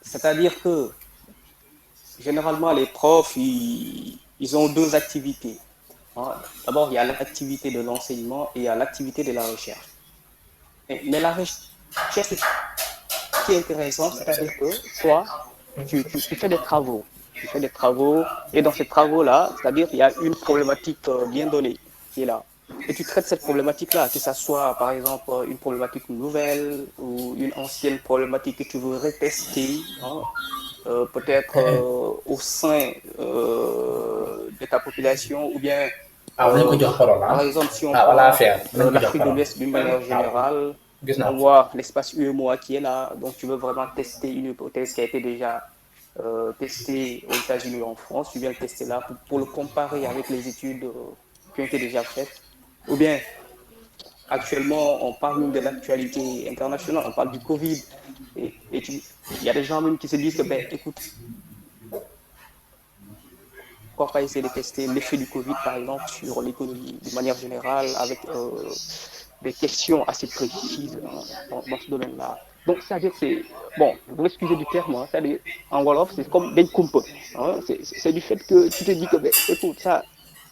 c'est-à-dire que généralement, les profs, ils ont deux activités. D'abord, il y a l'activité de l'enseignement et il y a l'activité de la recherche. Mais la recherche, ce qui est intéressant, c'est-à-dire que toi, tu fais des travaux. Tu fais des travaux, et dans ces travaux-là, c'est-à-dire qu'il y a une problématique bien donnée qui est là. Et tu traites cette problématique-là, que ça soit par exemple une problématique nouvelle ou une ancienne problématique que tu veux retester, hein, peut-être au sein de ta population, ou bien par exemple si on parle de l'Afrique de l'Ouest d'une manière générale, on voit l'espace UEMOA qui est là, donc tu veux vraiment tester une hypothèse qui a été déjà testée aux États-Unis ou en France, tu viens le tester là pour le comparer avec les études qui ont été déjà faites. Ou bien, actuellement, on parle de l'actualité internationale, on parle du Covid. Et il y a des gens même qui se disent que, ben, écoute, pourquoi pas essayer de tester l'effet du Covid, par exemple, sur l'économie de manière générale, avec des questions assez précises dans ce domaine-là. Donc, c'est-à-dire que c'est, bon, vous m'excusez du terme, hein, c'est-à-dire, en Wolof, c'est comme des kumpe. Hein, c'est du fait que tu te dis que, ben, écoute, ça,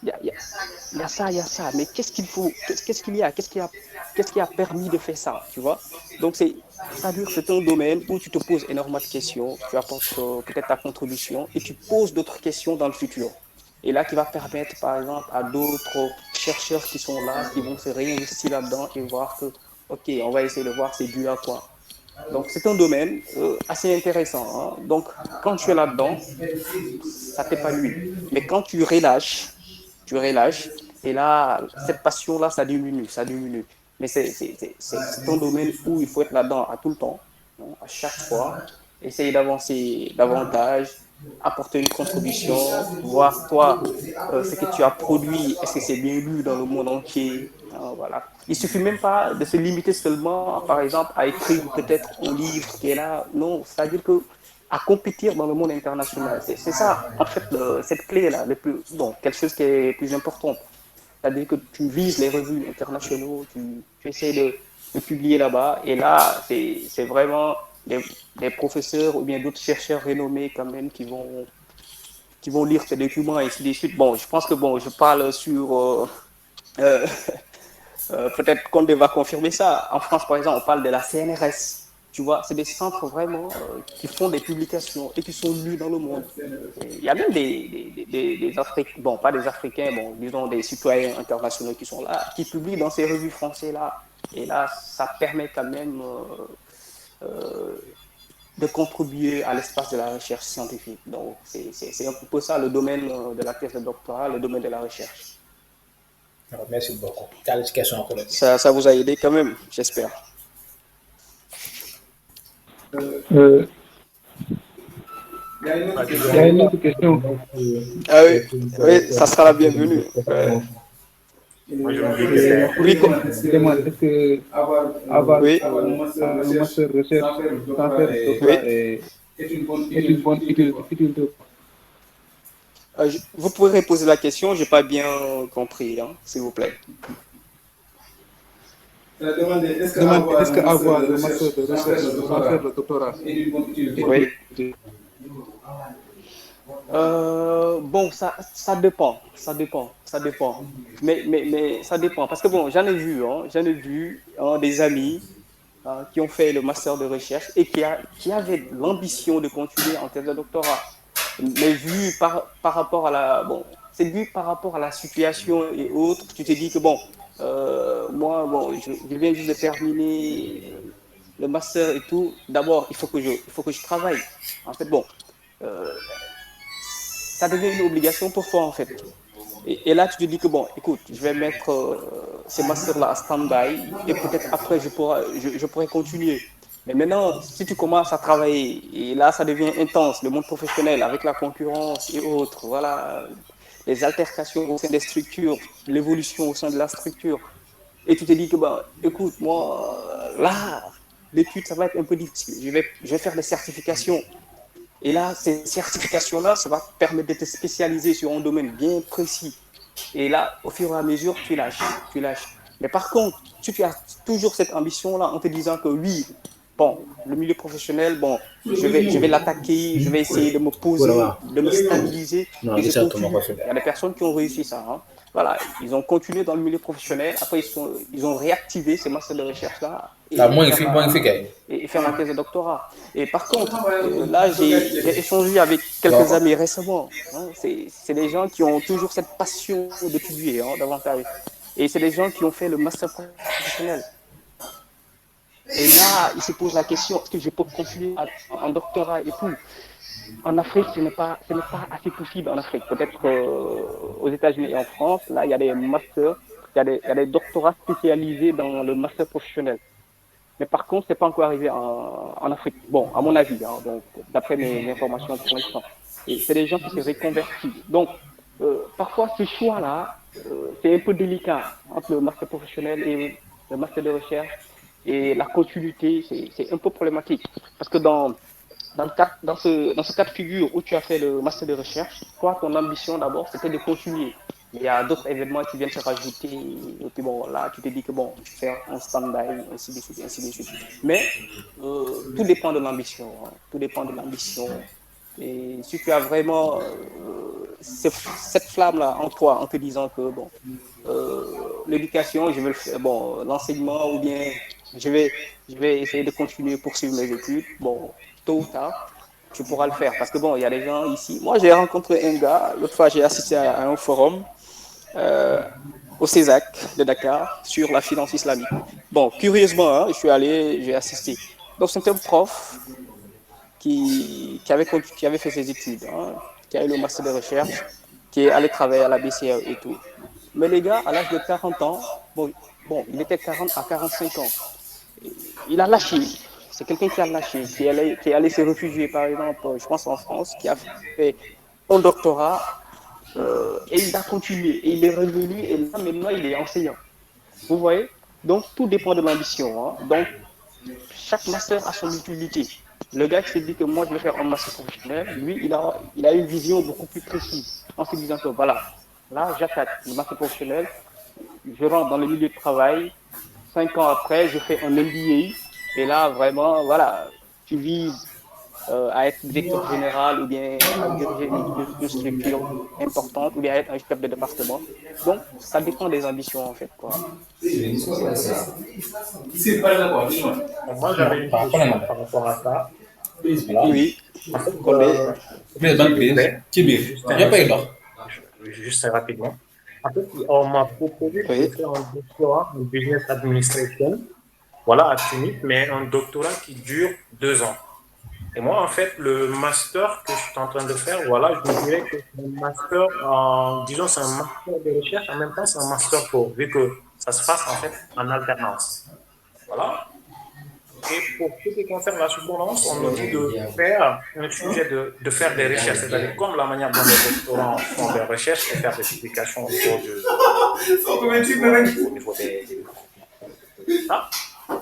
il y a ça, mais qu'est-ce qu'il faut, qu'est-ce qui a permis de faire ça, tu vois? Donc, c'est un domaine où tu te poses énormément de questions, tu apportes peut-être ta contribution et tu poses d'autres questions dans le futur. Et là, qui va permettre, par exemple, à d'autres chercheurs qui sont là, qui vont se réinvestir là-dedans et voir que, OK, on va essayer de voir c'est dû à quoi. Donc, c'est un domaine assez intéressant. Hein. Donc, quand tu es là-dedans, ça t'épanouit. Mais quand tu relâches, et là, cette passion-là, ça diminue. Mais c'est un domaine où il faut être là-dedans à tout le temps, hein, à chaque fois, essayer d'avancer davantage, apporter une contribution, voir toi, ce que tu as produit, est-ce que c'est bien lu dans le monde entier, hein, voilà. Il ne suffit même pas de se limiter seulement, par exemple, à écrire peut-être un livre qui est là. Non, c'est-à-dire que à compétir dans le monde international. C'est ça, en fait, cette clé-là, quelque chose qui est plus important. C'est-à-dire que tu vises les revues internationaux, tu essaies de publier là-bas, et là, c'est vraiment des professeurs ou bien d'autres chercheurs renommés quand même qui vont lire ces documents et ainsi de suite. Bon, je pense que je parle sur... peut-être Condé va confirmer ça. En France, par exemple, on parle de la CNRS. Tu vois, c'est des centres vraiment qui font des publications et qui sont lus dans le monde. Il y a même des Africains, bon, pas des Africains, bon, disons des citoyens internationaux qui sont là, qui publient dans ces revues françaises-là. Et là, ça permet quand même de contribuer à l'espace de la recherche scientifique. Donc, c'est un peu ça le domaine de la thèse de doctorat, le domaine de la recherche. Alors, merci beaucoup. Quelle question encore? Ça vous a aidé quand même, j'espère. Il y a une autre question. Ah oui, ça sera la bienvenue. Moi, je me dis que c'est... Est-ce que avoir un master de recherche sans faire doctorat est une bonne utilité? Vous pouvez reposer la question, je n'ai pas bien compris, hein, s'il vous plaît. Est-ce qu'avoir le master de recherche sans faire le doctorat est une bonne utilité? Oui. Bon, ça dépend. Mais ça dépend. Parce que bon, j'en ai vu des amis qui ont fait le master de recherche et qui avaient l'ambition de continuer en thèse de doctorat. Mais vu par rapport à c'est vu par rapport à la situation et autres, tu te dis que moi, je viens juste de terminer le master et tout. D'abord, il faut que je travaille. En fait, ça devient une obligation pour toi, en fait. Et là, tu te dis que écoute, je vais mettre ces masters-là à stand-by et peut-être après, je pourrais continuer. Mais maintenant, si tu commences à travailler, et là, ça devient intense, le monde professionnel, avec la concurrence et autres, voilà, les altercations au sein des structures, l'évolution au sein de la structure, et tu te dis que, écoute, moi, là, l'étude, ça va être un peu difficile. Je vais faire des certifications. Et là, ces certifications-là, ça va te permettre de te spécialiser sur un domaine bien précis. Et là, au fur et à mesure, tu lâches. Mais par contre, si tu as toujours cette ambition-là en te disant que oui, le milieu professionnel, je vais l'attaquer, je vais essayer de me poser, de me stabiliser. Et je continue. Il y a des personnes qui ont réussi ça. Hein. voilà, ils ont continué dans le milieu professionnel. Après, ils ont réactivé ces masters de recherche-là et faire ma thèse de doctorat. Et par contre, là, j'ai échangé avec quelques amis récemment. Hein, c'est des gens qui ont toujours cette passion d'étudier davantage. Et c'est des gens qui ont fait le master professionnel. Et là, ils se posent la question, est-ce que je peux continuer en doctorat et tout? En Afrique, ce n'est pas assez possible en Afrique. Peut-être aux États-Unis et en France, là, il y a des masters, il y a des doctorats spécialisés dans le master professionnel. Mais par contre, ce n'est pas encore arrivé en Afrique. Bon, à mon avis, donc, d'après mes informations pour l'instant. Et c'est des gens qui se reconvertissent. Donc, parfois, ce choix-là, c'est un peu délicat entre le master professionnel et le master de recherche. Et la continuité, c'est un peu problématique. Parce que dans ce cas de figure où tu as fait le master de recherche, toi, ton ambition d'abord, c'était de continuer. Il y a d'autres événements qui viennent se rajouter. Et puis bon, là, tu te dis que bon, tu fais un stand-by, ainsi de suite, ainsi de suite. Mais tout dépend de l'ambition. Hein. Tout dépend de l'ambition. Et si tu as vraiment cette flamme-là en toi, en te disant que bon, l'éducation, je vais le faire, bon, l'enseignement, ou bien je vais essayer de continuer, poursuivre mes études, bon, tôt ou tard, tu pourras le faire. Parce que bon, il y a des gens ici. Moi, j'ai rencontré un gars, l'autre fois, j'ai assisté à un forum au CESAC de Dakar sur la finance islamique. Bon, curieusement, hein, je suis allé, j'ai assisté. Donc, c'est un prof qui avait fait ses études, hein, qui a eu le master de recherche, qui est allé travailler à la BCE et tout. Mais les gars, à l'âge de 40 ans, bon, il était 40 à 45 ans. Il a lâché. C'est quelqu'un qui a lâché, qui est allé se réfugier, par exemple, je pense en France, qui a fait un doctorat et il a continué. Et il est revenu et là, maintenant, il est enseignant. Vous voyez? Donc, tout dépend de l'ambition. Hein. Donc, chaque master a son utilité. Le gars qui s'est dit que moi, je vais faire un master professionnel, lui, il a une vision beaucoup plus précise en se disant que voilà, là, j'attaque le master professionnel, je rentre dans le milieu de travail, 5 ans après, je fais un MBA, et là, vraiment, voilà, tu vises à être directeur général ou bien à diriger une structure importante ou bien à être un chef de département. Donc, ça dépend des ambitions, en fait, quoi. Moi, j'avais une question par rapport à ça. Oui. Juste rapidement. En fait, on m'a proposé de faire un doctorat en business administration, voilà, à Tunis, mais un doctorat qui dure 2 ans. Et moi, en fait, le master que je suis en train de faire, voilà, je me dirais que c'est un master, disons, c'est un master de recherche, en même temps, c'est un master vu que ça se passe, en fait, en alternance. Voilà. Et pour ce qui concerne la soutenance, on nous dit de faire un sujet de faire des recherches, c'est-à-dire comme la manière dont les doctorants font des recherches et faire des publications au niveau des... Ah.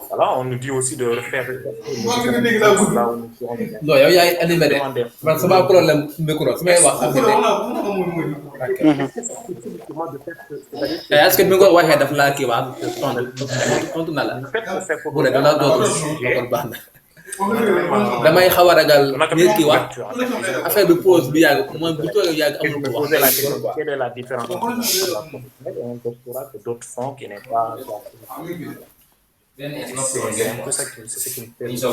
Voilà, on nous dit aussi de refaire là où nous serons non, il y a un animé. C'est pas un problème micro. C'est pas est-ce que micro waxee daf la kii waa tontu na la bu dee dana dootul baax na damay xaw a ragal nit ki wax affaire bi pause bi yàgg mooy bu toogee yàgg amul ko wax quelle est la différence entre la professionnelle et un doctorat que d'autres font qui n'est pas c'est un peu ça c'est ce qui me fait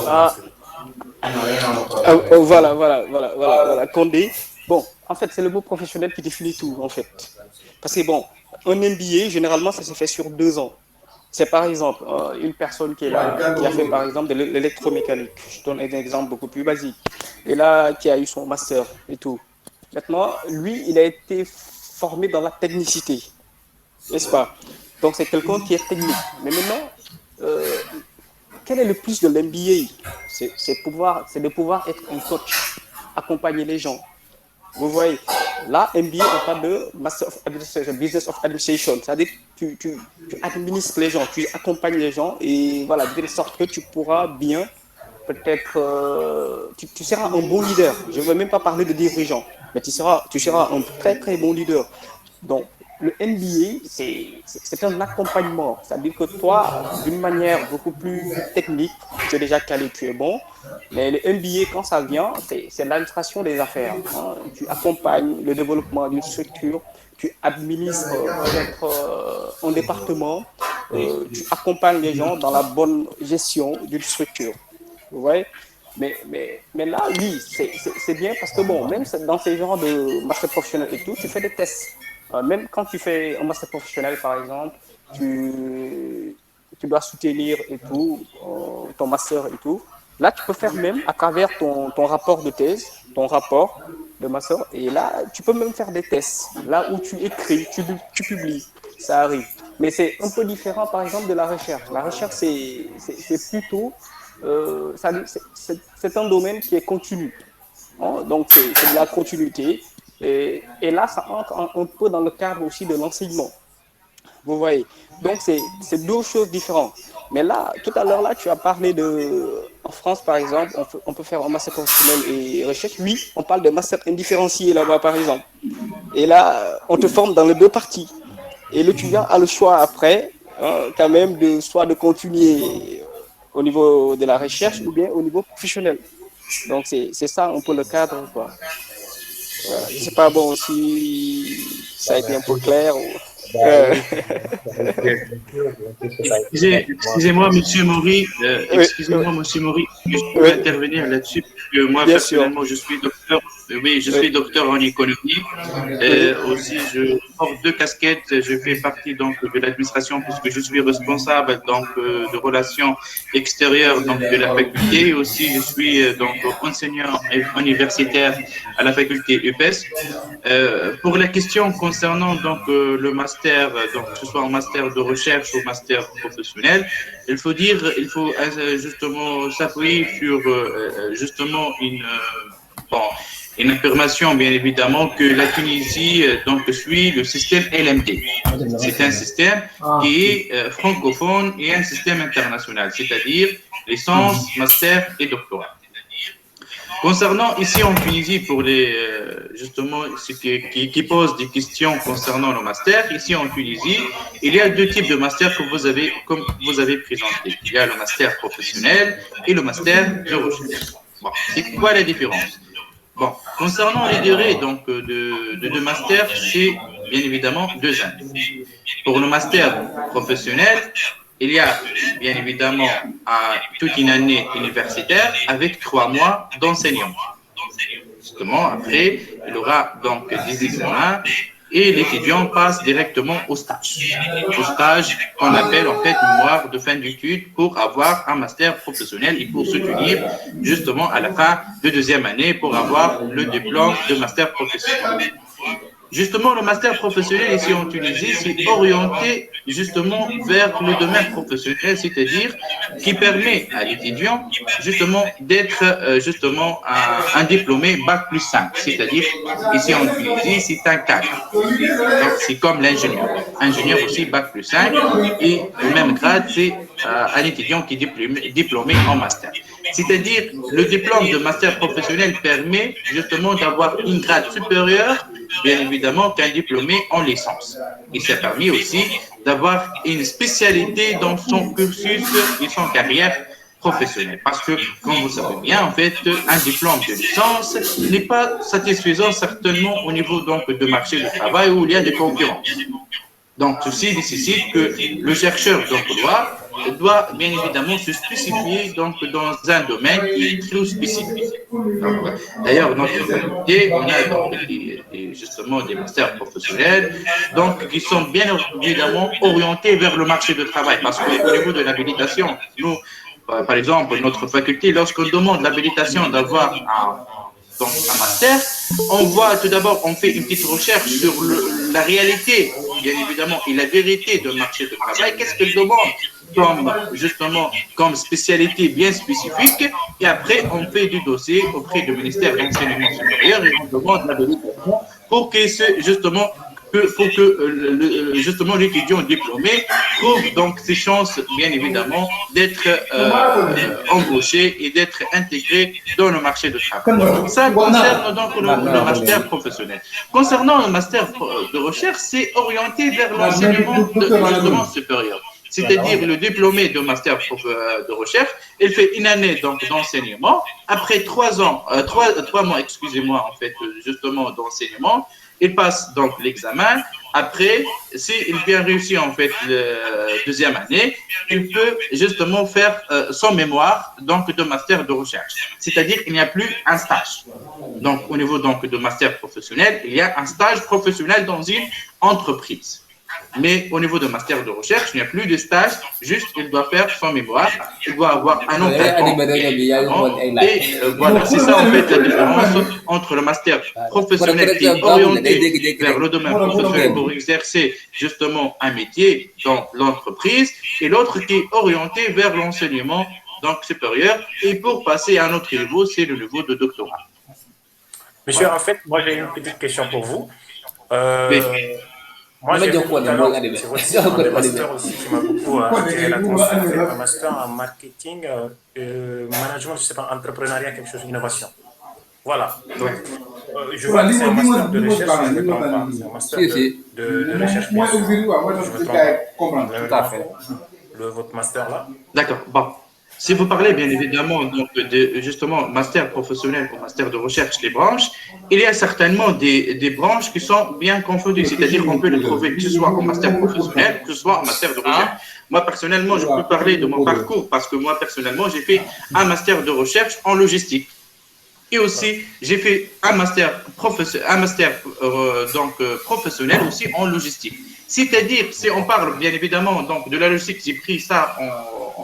voilà Condé. Bon, en fait, c'est le mot professionnel qui définit tout, en fait. Parce que bon, un MBA, généralement, ça se fait sur 2 ans. C'est par exemple une personne qui est là, qui a fait par exemple de l'électromécanique. Je donne un exemple beaucoup plus basique. Et là, qui a eu son master et tout. Maintenant, lui, il a été formé dans la technicité, n'est-ce pas? Donc, c'est quelqu'un qui est technique. Mais maintenant, quel est le plus de l'MBA? C'est de pouvoir être un coach, accompagner les gens. Vous voyez, là, MBA, on parle de Master of Administration, Business of Administration. C'est-à-dire que tu administres les gens, tu accompagnes les gens et voilà, de telle sorte que tu pourras bien, peut-être, tu seras un bon leader. Je ne veux même pas parler de dirigeant, mais tu seras un très très bon leader. Donc, le MBA, c'est un accompagnement. C'est-à-dire que toi, d'une manière beaucoup plus technique, tu es déjà calé, tu es bon. Mais le MBA, quand ça vient, c'est l'administration des affaires. Hein. Tu accompagnes le développement d'une structure, tu administres peut-être un département, tu accompagnes les gens dans la bonne gestion d'une structure. Vous voyez? Mais là, oui, c'est bien parce que, bon, même dans ces genres de master professionnel et tout, tu fais des tests. Même quand tu fais un master professionnel, par exemple, tu dois soutenir et tout, ton master et tout. Là, tu peux faire même à travers ton rapport de thèse, ton rapport de master. Et là, tu peux même faire des tests. Là où tu écris, tu publies, ça arrive. Mais c'est un peu différent, par exemple, de la recherche. La recherche, c'est plutôt... c'est un domaine qui est continu. Hein? Donc, c'est de la continuité. Et là, ça entre un peu dans le cadre aussi de l'enseignement. Vous voyez. Donc, c'est deux choses différentes. Mais là, tout à l'heure, là, tu as parlé en France, par exemple, on peut faire un master professionnel et recherche. Oui, on parle de master indifférencié là-bas, par exemple. Et là, on te forme dans les deux parties. Et l'étudiant a le choix après, hein, quand même, soit de continuer au niveau de la recherche ou bien au niveau professionnel. Donc, c'est ça un peu le cadre, quoi. Voilà. Je ne sais pas bon si ça a été un peu clair. Excusez-moi, Monsieur Maury. Excusez-moi, Monsieur Maury. Je peux intervenir là-dessus parce que moi, bien personnellement, je suis docteur. Oui, je suis docteur en économie. Aussi, je porte deux casquettes. Je fais partie donc de l'administration puisque je suis responsable donc de relations extérieures donc de la faculté. Aussi, je suis donc enseignant universitaire à la faculté UPES. Pour la question concernant donc le master, donc que ce soit un master de recherche ou master professionnel, il faut justement s'appuyer sur justement une affirmation, bien évidemment, que la Tunisie donc suit le système LMD. C'est un système qui est francophone et un système international, c'est-à-dire licence, master et doctorat. Concernant ici en Tunisie, pour les justement ceux qui posent des questions concernant le master, ici en Tunisie, il y a deux types de master comme vous avez présenté. Il y a le master professionnel et le master de recherche. Bon, c'est quoi la différence? Bon, concernant les durées donc de master, c'est bien évidemment 2 ans. Pour le master professionnel, il y a bien évidemment toute une année universitaire avec 3 mois d'enseignement. Justement, après, il y aura donc des examens et l'étudiant passe directement au stage. Au stage qu'on appelle en fait mémoire de fin d'études pour avoir un master professionnel et pour se tenir justement à la fin de 2e année pour avoir le diplôme de master professionnel. Justement, le master professionnel ici en Tunisie, c'est orienté justement vers le domaine professionnel, c'est-à-dire qui permet à l'étudiant justement d'être justement un diplômé Bac+5, c'est-à-dire ici en Tunisie, c'est un cadre. Donc, c'est comme l'ingénieur. Ingénieur aussi Bac+5 et le même grade, c'est un étudiant qui est diplômé en master. C'est-à-dire, le diplôme de master professionnel permet justement d'avoir une grade supérieure bien évidemment qu'un diplômé en licence. Et ça permet aussi d'avoir une spécialité dans son cursus et son carrière professionnelle. Parce que, comme vous savez bien, en fait, un diplôme de licence n'est pas satisfaisant certainement au niveau donc de marché du travail où il y a des concurrences. Donc, ceci nécessite que le chercheur d'emploi doit bien évidemment se spécifier donc, dans un domaine qui est très spécifique. D'ailleurs, dans notre faculté, on a donc justement des masters professionnels donc, qui sont bien évidemment orientés vers le marché du travail. Parce qu'au niveau de l'habilitation, nous, par exemple, notre faculté, lorsqu'on demande l'habilitation d'avoir un master, on voit tout d'abord, on fait une petite recherche sur la réalité, bien évidemment, et la vérité du marché du travail. Qu'est-ce qu'elle demande comme spécialité bien spécifique, et après, on fait du dossier auprès du ministère de l'Enseignement supérieur et on demande l'habilitation pour qu'il se, justement, pour que justement l'étudiant diplômé trouve donc ses chances, bien évidemment, d'être embauché et d'être intégré dans le marché de travail. Ça concerne donc le master professionnel. Concernant le master de recherche, c'est orienté vers l'enseignement justement supérieur. C'est-à-dire le diplômé de master de recherche, il fait une année donc d'enseignement. Après 3 mois, excusez-moi, en fait, justement d'enseignement, il passe donc l'examen. Après, s'il vient réussir en fait la deuxième année, il peut justement faire son mémoire donc de master de recherche. C'est-à-dire qu'il n'y a plus un stage. Donc au niveau donc de master professionnel, il y a un stage professionnel dans une entreprise. Mais au niveau de master de recherche, il n'y a plus de stage, juste il doit faire son mémoire, il doit avoir un encadrement. Et voilà, c'est ça en fait la différence entre le master professionnel qui est orienté vers le domaine professionnel pour exercer justement un métier dans l'entreprise et l'autre qui est orienté vers l'enseignement donc supérieur. Et pour passer à un autre niveau, c'est le niveau de doctorat. Monsieur, en fait, moi j'ai une petite question pour vous. Moi, j'ai un master aussi qui m'a beaucoup attiré l'attention. J'ai un master en marketing, management, je ne sais pas, entrepreneuriat, quelque chose, innovation. Voilà. Donc, je vois que c'est un master de recherche, je ne me trompe pas. C'est un master de recherche, bien sûr. Je me trompe. Tout à fait. Votre master là. D'accord. Bon. Si vous parlez bien évidemment donc, de justement master professionnel ou master de recherche, les branches, il y a certainement des branches qui sont bien confondues, c'est-à-dire qu'on peut le trouver que ce soit en master professionnel, que ce soit en master de recherche. Moi personnellement, je peux parler de mon parcours parce que moi personnellement, j'ai fait un master de recherche en logistique. Et aussi, j'ai fait un master professionnel aussi en logistique. C'est-à-dire, si on parle bien évidemment donc, de la logistique, j'ai pris ça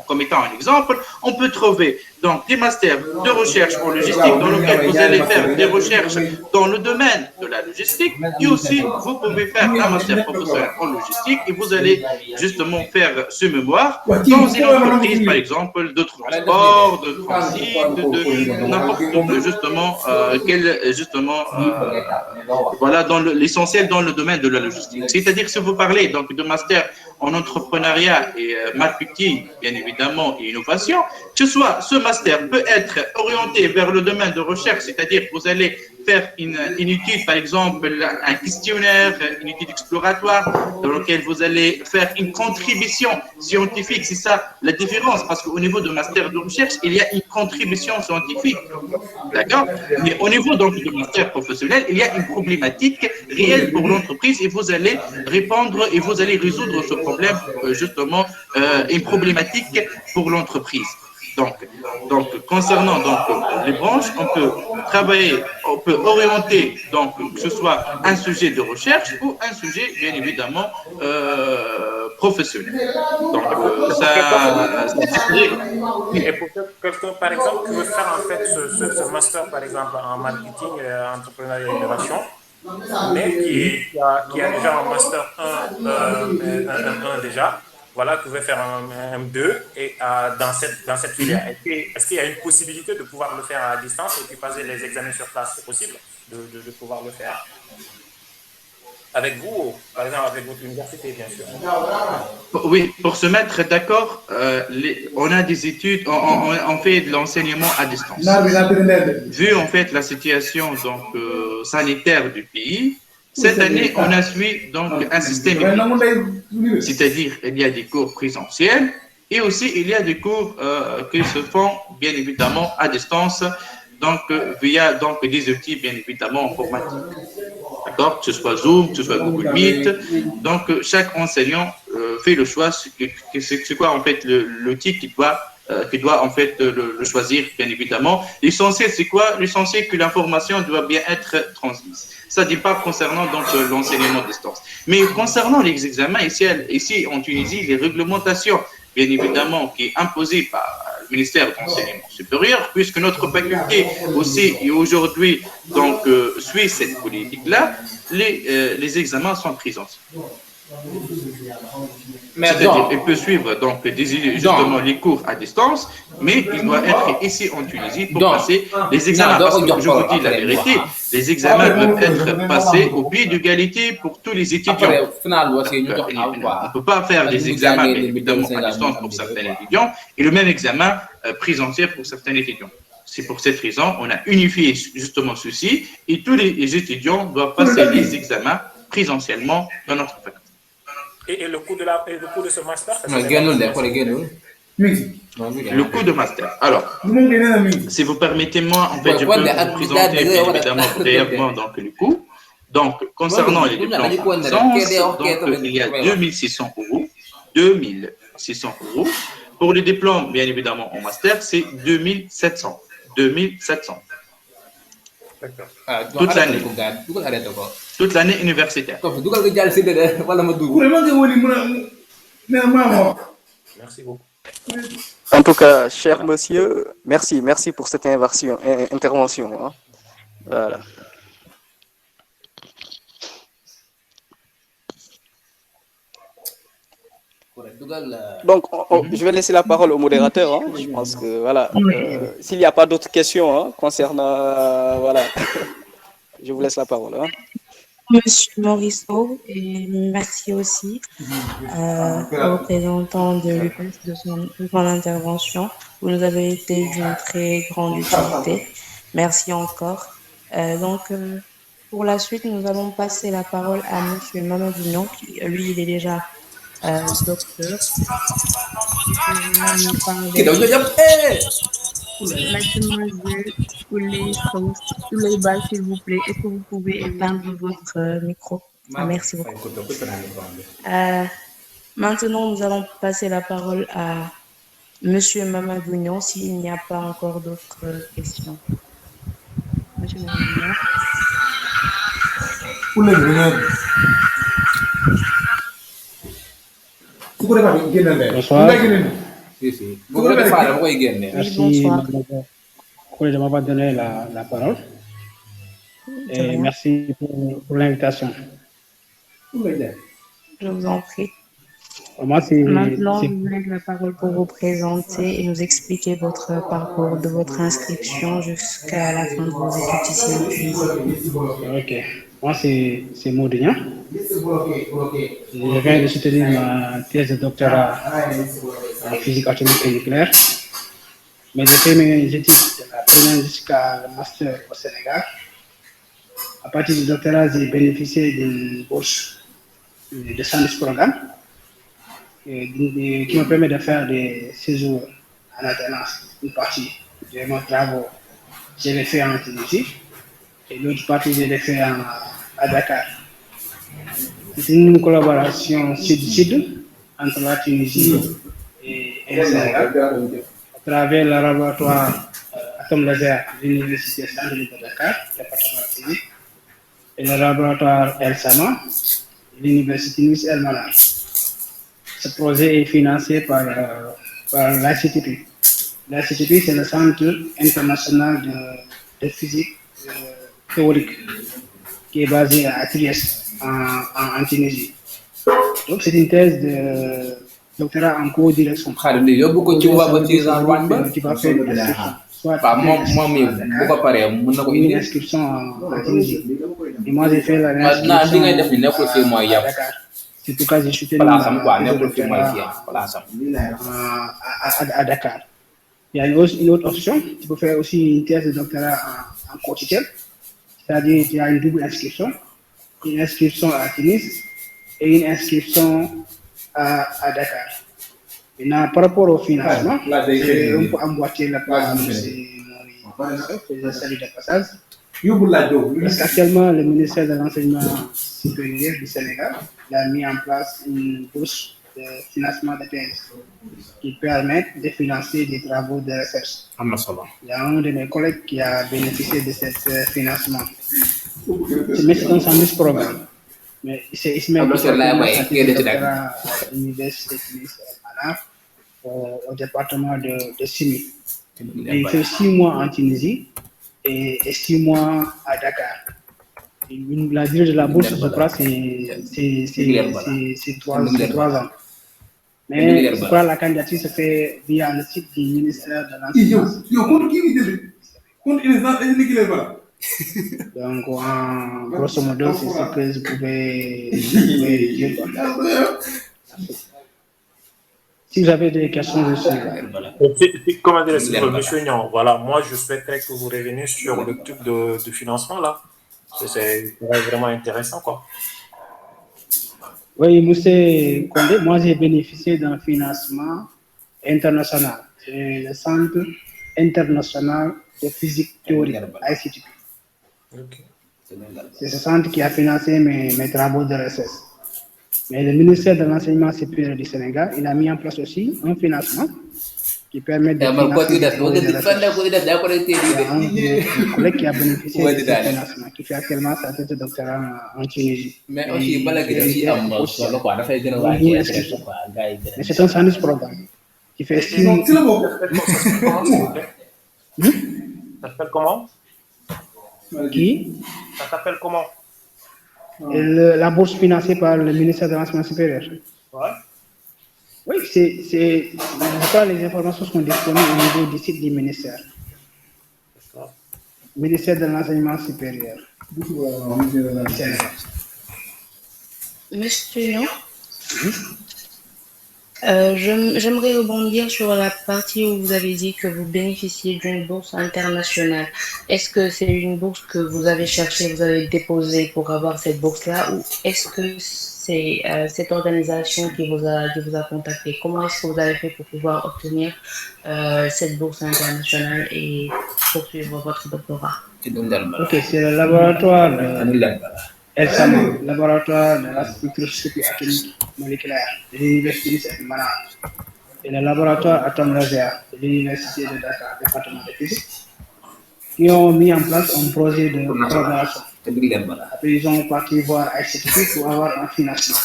comme étant un exemple, on peut trouver donc des masters de recherche en logistique dans lesquels vous allez faire des recherches dans le domaine de la logistique et aussi vous pouvez faire un master professionnel en logistique et vous allez justement faire ce mémoire dans une entreprise par exemple de transport, de transit, de n'importe justement voilà dans l'essentiel dans le domaine de la logistique. C'est-à-dire si vous parlez donc de master en entrepreneuriat et marketing, bien évidemment, et innovation, que ce master peut être orienté vers le domaine de recherche, c'est-à-dire que vous allez faire une étude, par exemple, un questionnaire, une étude exploratoire, dans laquelle vous allez faire une contribution scientifique. C'est ça la différence, parce qu'au niveau de master de recherche, il y a une contribution scientifique. D'accord? Mais au niveau donc du master professionnel, il y a une problématique réelle pour l'entreprise et vous allez répondre et vous allez résoudre ce problème, justement, une problématique pour l'entreprise. Donc, concernant donc, les branches, on peut travailler, on peut orienter donc, que ce soit un sujet de recherche ou un sujet, bien évidemment, professionnel. Donc, ça, c'est et pour quelqu'un, par exemple, qui veut faire en fait ce master, par exemple, en marketing, entrepreneuriat et innovation, mais qui a déjà un master 1 déjà, voilà, qui veut faire un M2 et dans cette filière. Est-ce qu'il y a une possibilité de pouvoir le faire à distance et puis passer les examens sur place? C'est possible de pouvoir le faire avec vous, par exemple avec votre université, bien sûr. Oui, pour se mettre d'accord, on a des études, on fait de l'enseignement à distance. Vu en fait la situation donc, sanitaire du pays, cette année, on a suivi donc un système hybride, c'est-à-dire il y a des cours présentiels et aussi il y a des cours qui se font bien évidemment à distance, donc via donc des outils bien évidemment informatiques. D'accord, que ce soit Zoom, que ce soit Google Meet. Donc chaque enseignant fait le choix, c'est quoi en fait l'outil qui doit en fait le choisir bien évidemment. L'essentiel c'est quoi? L'essentiel que l'information doit bien être transmise. Ça ne dit pas concernant donc l'enseignement à distance. Mais concernant les examens, ici en Tunisie, les réglementations, bien évidemment, qui est imposée par le ministère de l'Enseignement supérieur, puisque notre faculté aussi et aujourd'hui donc suit cette politique-là, les examens sont présentiels. C'est-à-dire, il peut suivre donc justement les cours à distance, mais il doit être ici en Tunisie pour passer les examens. Parce que je vous dis la vérité, les examens doivent être passés au pied d'égalité pour tous les étudiants. On ne peut pas faire des examens évidemment à distance pour certains étudiants et le même examen présentiel pour certains étudiants. C'est pour cette raison on a unifié justement ceci et tous les étudiants doivent passer les examens présentiellement dans notre faculté. Et le coût de ce master, le coût de master. Alors, si vous permettez-moi, en fait, je peux vous présenter évidemment brièvement donc le coût. Donc, concernant les diplômes en licence, donc il y a 2600 euros. 2600 euros. Pour les diplômes, bien évidemment, en master, c'est 2700. 2700. Toute l'année. Toute l'année universitaire. Merci beaucoup. En tout cas, cher monsieur, merci pour cette intervention. Hein. Voilà. Donc, je vais laisser la parole au modérateur. Hein. Je pense que voilà, s'il n'y a pas d'autres questions concernant, voilà, je vous laisse la parole. Hein. Monsieur Morisseau, et merci aussi au représentant de l'UPES de son intervention. Vous nous avez été d'une très grande utilité. Merci encore. Pour la suite, nous allons passer la parole à Monsieur Mamadou, qui lui, il est déjà docteur. Mademoiselle Souleymane, s'il vous plaît, est-ce que vous pouvez éteindre votre micro? Merci beaucoup. Maintenant, nous allons passer la parole à Monsieur Mamadou s'il n'y a pas encore d'autres questions. Monsieur Mamadou. Bonsoir. Merci de m'avoir donné la parole. Et merci pour l'invitation. Je vous en prie. Maintenant, je vous laisse la parole pour vous présenter et nous expliquer votre parcours de votre inscription jusqu'à la fin de vos études ici en Tunisie. Ok. Moi, c'est Maudignan. Je viens de soutenir ma thèse de doctorat en physique atomique et nucléaire. Mais j'ai fait mes études de la première jusqu'à le master au Sénégal. À partir du doctorat, j'ai bénéficié d'une bourse de Sandwich Programme qui me permet de faire des séjours en alternance. Une partie de mon travail, je l'ai fait en Tunisie et l'autre partie, je l'ai fait à Dakar. C'est une collaboration sud-sud entre la Tunisie et le Sénégal à travers le laboratoire Atom Laser de l'Université Saint-Denis de Dakar, département de Tunisie, et le laboratoire El Sama de l'Université Nice El Manar. Ce projet est financé par l'ICTP. L'ICTP, c'est le Centre international de physique théorique qui est basé à Trieste, en Tunisie. Donc, c'est une thèse de doctorat en co-direction. Tu vas faire une inscription en Tunisie. Et moi, j'ai fait la inscription à Dakar. C'est pourquoi j'ai soutenu à Dakar. Il y a une autre option. Tu peux faire aussi une thèse de doctorat en quotidien. C'est-à-dire qu'il y a une double inscription. Une inscription à Tunis et une inscription à Dakar. Maintenant, par rapport au financement, on peut emboîter la page de je salue de passage. Parce qu'actuellement, le ministère de l'Enseignement supérieur du Sénégal a mis en place une bourse de financement de thèse qui permet de financer des travaux de recherche. Il y a un de mes collègues qui a bénéficié de ce financement. Mais c'est un sandwich programme. Mais c'est Ismaël qui à l'Université au département de Simi. Il fait 6 mois en Tunisie et 6 mois à Dakar. La durée de la bourse, je crois, c'est 3 ans. Mais je crois que la candidature se fait via le site du ministère de l'Enseignement. Donc, grosso modo, c'est ce que je pouvais dire. Si vous avez des questions, je suis là. Comment dire, monsieur Nyan, voilà, moi je souhaiterais que vous reveniez sur le type de financement là. C'est vraiment intéressant, quoi. Oui, monsieur Condé, moi j'ai bénéficié d'un financement international. C'est le Centre international de physique théorique, ICT. C'est ce centre qui a financé mes travaux de recherche. Mais le ministère de l'Enseignement supérieur du Sénégal, il a mis en place aussi un financement qui permet de financer un collègue qui a bénéficié de ce financement, qui fait actuellement sa thèse de doctorat en Tunisie. Mais c'est un sandwich programme qui fait 6 mois. Ça s'appelle comment? Qui? Ça s'appelle comment? La bourse financée par le ministère de l'Enseignement supérieur. Ouais. Oui, je crois que les informations sont disponibles au niveau du site du ministère. Ministère de l'Enseignement supérieur. Monsieur Nyan, j'aimerais rebondir sur la partie où vous avez dit que vous bénéficiez d'une bourse internationale. Est-ce que c'est une bourse que vous avez cherchée, vous avez déposée pour avoir cette bourse-là, ou est-ce que c'est cette organisation qui vous a contacté? Comment est-ce que vous avez fait pour pouvoir obtenir cette bourse internationale et poursuivre votre doctorat? Ok, c'est le laboratoire ELSAMA, laboratoire de la spectroscopie atomique moléculaire de l'Université du Sénégal, et le laboratoire Atom Laser de l'Université de Dakar, département de physique, qui ont mis en place un projet de collaboration. Après, ils ont parti voir ICTP pour avoir un financement.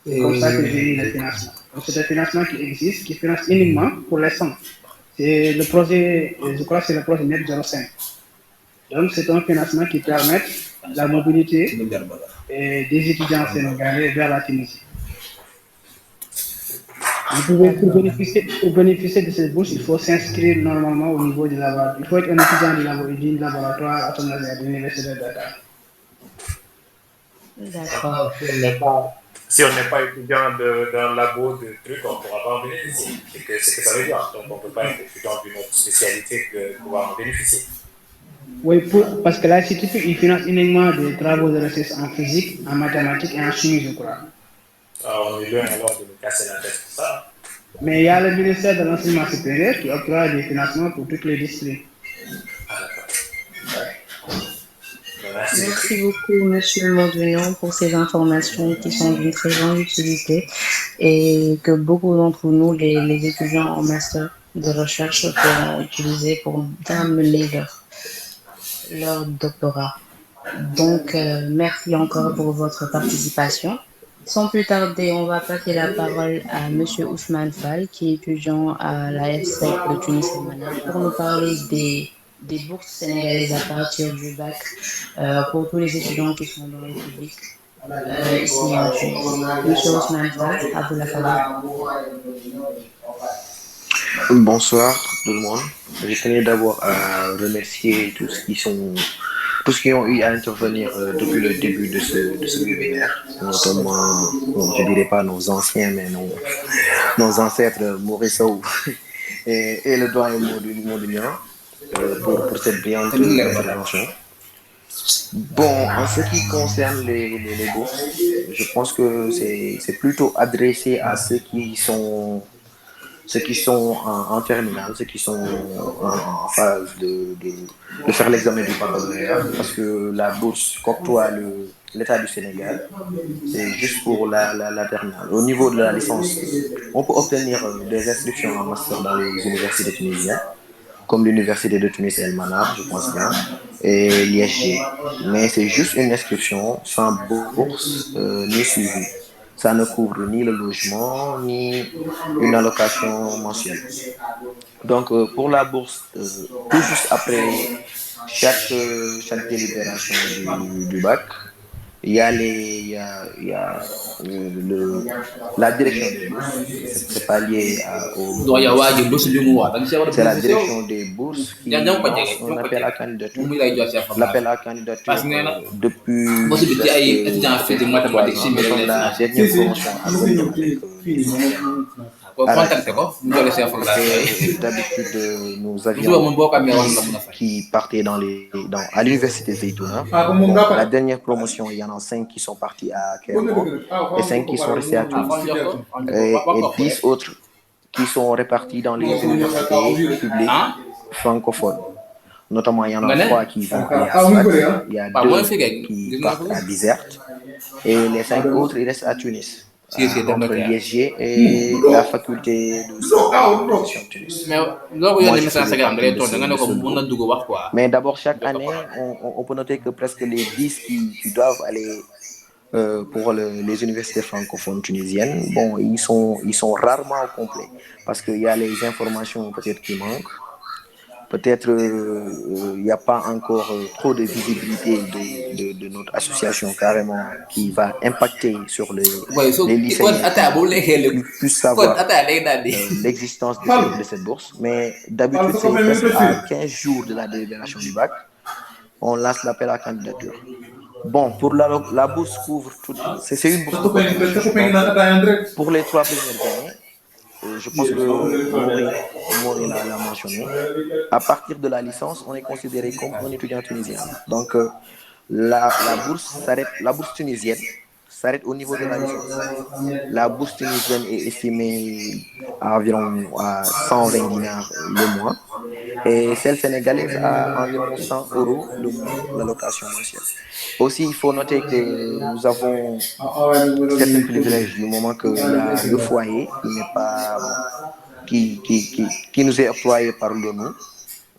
C'est comme ça que j'ai eu le financement. Donc, c'est un financement qui existe, qui finance uniquement pour l'instant. C'est le projet, je crois que c'est le projet NET 05. Donc, c'est un financement qui permet la mobilité des étudiants sénégalais vers la Tunisie. Pour bénéficier de cette bourse, il faut s'inscrire normalement au niveau du laboratoire. Il faut être un étudiant du laboratoire Atom Laser de l'Université de Dakar. D'accord. Si on n'est pas étudiant d'un labo de trucs, on ne pourra pas en bénéficier. C'est ce que ça veut dire. Donc, on ne peut pas être étudiant d'une autre spécialité que pouvoir en bénéficier. Oui, parce que l'ICTP, il finance uniquement des travaux de recherche en physique, en mathématiques et en chimie, je crois. On est loin alors de nous casser la tête pour ça. Mais il y a le ministère de l'Enseignement supérieur qui octroie des financements pour toutes les disciplines. Merci beaucoup, Monsieur Mondunion, pour ces informations qui sont d'une très grande utilité et que beaucoup d'entre nous, les étudiants en master de recherche, pourront utiliser pour bien mener leur doctorat. Donc, merci encore pour votre participation. Sans plus tarder, on va passer la parole à Monsieur Ousmane Fall, qui est étudiant à la FSEC de Tunis et Mana, pour nous parler des bourses sénégalaises à partir du bac pour tous les étudiants qui sont dans le public ici en Tunisie. Monsieur Ousmane Fall, à vous la parole. Bonsoir tout le monde. Je tenais d'abord à remercier tous qui ont eu à intervenir depuis le début de ce webinaire, notamment, je ne dirais pas nos anciens, mais nos ancêtres Maurice et le doyen Mondunion pour cette brillante intervention. Bon, en ce qui concerne les bourses, je pense que c'est plutôt adressé à ceux qui sont en terminale, ceux qui sont en phase de faire l'examen du baccalauréat, parce que la bourse qu'octroie l'État du Sénégal, c'est juste pour la terminale. Au niveau de la licence, on peut obtenir des inscriptions en master dans les universités tunisiennes, comme l'université de Tunis et El Manar, je pense bien, et l'ISG. Mais c'est juste une inscription sans bourse ni suivi. Ça ne couvre ni le logement, ni une allocation mensuelle. Donc, pour la bourse, tout juste après chaque délibération du bac, il y a la direction des bourses. C'est pas lié c'est la direction des bourses qui lance un appel à candidature. L'appel à candidature depuis presque 3 ans. Nous sommes la dernière promotion à venir d'habitude, nous avions qui partaient à l'université Zeytouna. La dernière promotion, il y en a 5 qui sont partis à Kermou et 5 qui sont restés à Tunis. Et 10 autres qui sont répartis dans les universités publiques francophones. Notamment, il y en a 3 qui vont aller à Sfax, il y a 2 qui partent à Bizerte et les 5 autres, ils restent à Tunis. Entre l'ISG et la faculté de communication de Tunis. Mais d'abord, chaque année, on peut noter que presque les 10 qui doivent aller pour les universités francophones tunisiennes, bon, ils sont rarement au complet parce qu'il y a les informations peut-être qui manquent. Peut-être il n'y a pas encore trop de visibilité de notre association carrément qui va impacter sur les lycéens qui puissent savoir l'existence de cette bourse. Mais d'habitude, c'est presque à 15 jours de la délibération du bac, on lance l'appel à candidature. Bon, pour la bourse couvre tout. C'est une bourse de cotisation. Pour les 3 premières années, je pense que Maury l'a mentionné. À partir de la licence, on est considéré comme un étudiant tunisien. Donc, la bourse tunisienne s'arrête au niveau de la licence. La bourse tunisienne est estimée à environ 120 dinars le mois et celle sénégalaise à environ 100 € le mois, l'allocation mensuelle. Aussi, il faut noter que nous avons certains privilèges du moment qu'il y a le foyer qui n'est pas qui nous est octroyé par l'ONU,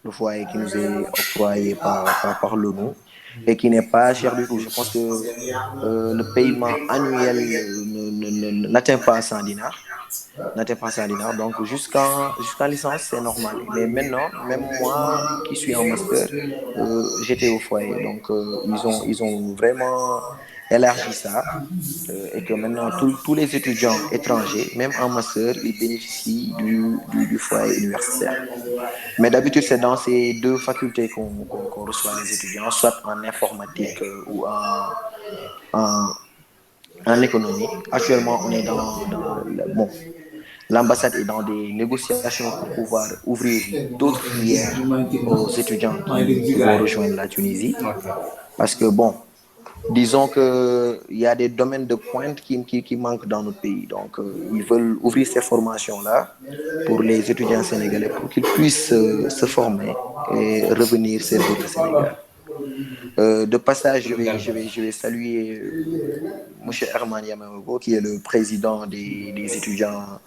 le foyer qui nous est octroyé par l'ONU et qui n'est pas cher du tout. Je pense que le paiement annuel n'atteint pas 100 dinars. Donc jusqu'en licence, c'est normal. Mais maintenant, même moi qui suis en master, j'étais au foyer. Donc ils ont vraiment élargi ça et que maintenant tous les étudiants étrangers, même en master, ils bénéficient du foyer universitaire. Mais d'habitude, c'est dans ces 2 facultés qu'on reçoit les étudiants, soit en informatique ou en économie. Actuellement, on est l'ambassade est dans des négociations pour pouvoir ouvrir d'autres filières aux étudiants qui vont rejoindre la Tunisie. Parce que, disons qu'il y a des domaines de pointe qui manquent dans notre pays. Donc, ils veulent ouvrir ces formations-là pour les étudiants sénégalais pour qu'ils puissent se former et revenir servir le Sénégal. De passage, je vais saluer M. Herman Yamamogo, qui est le président des étudiants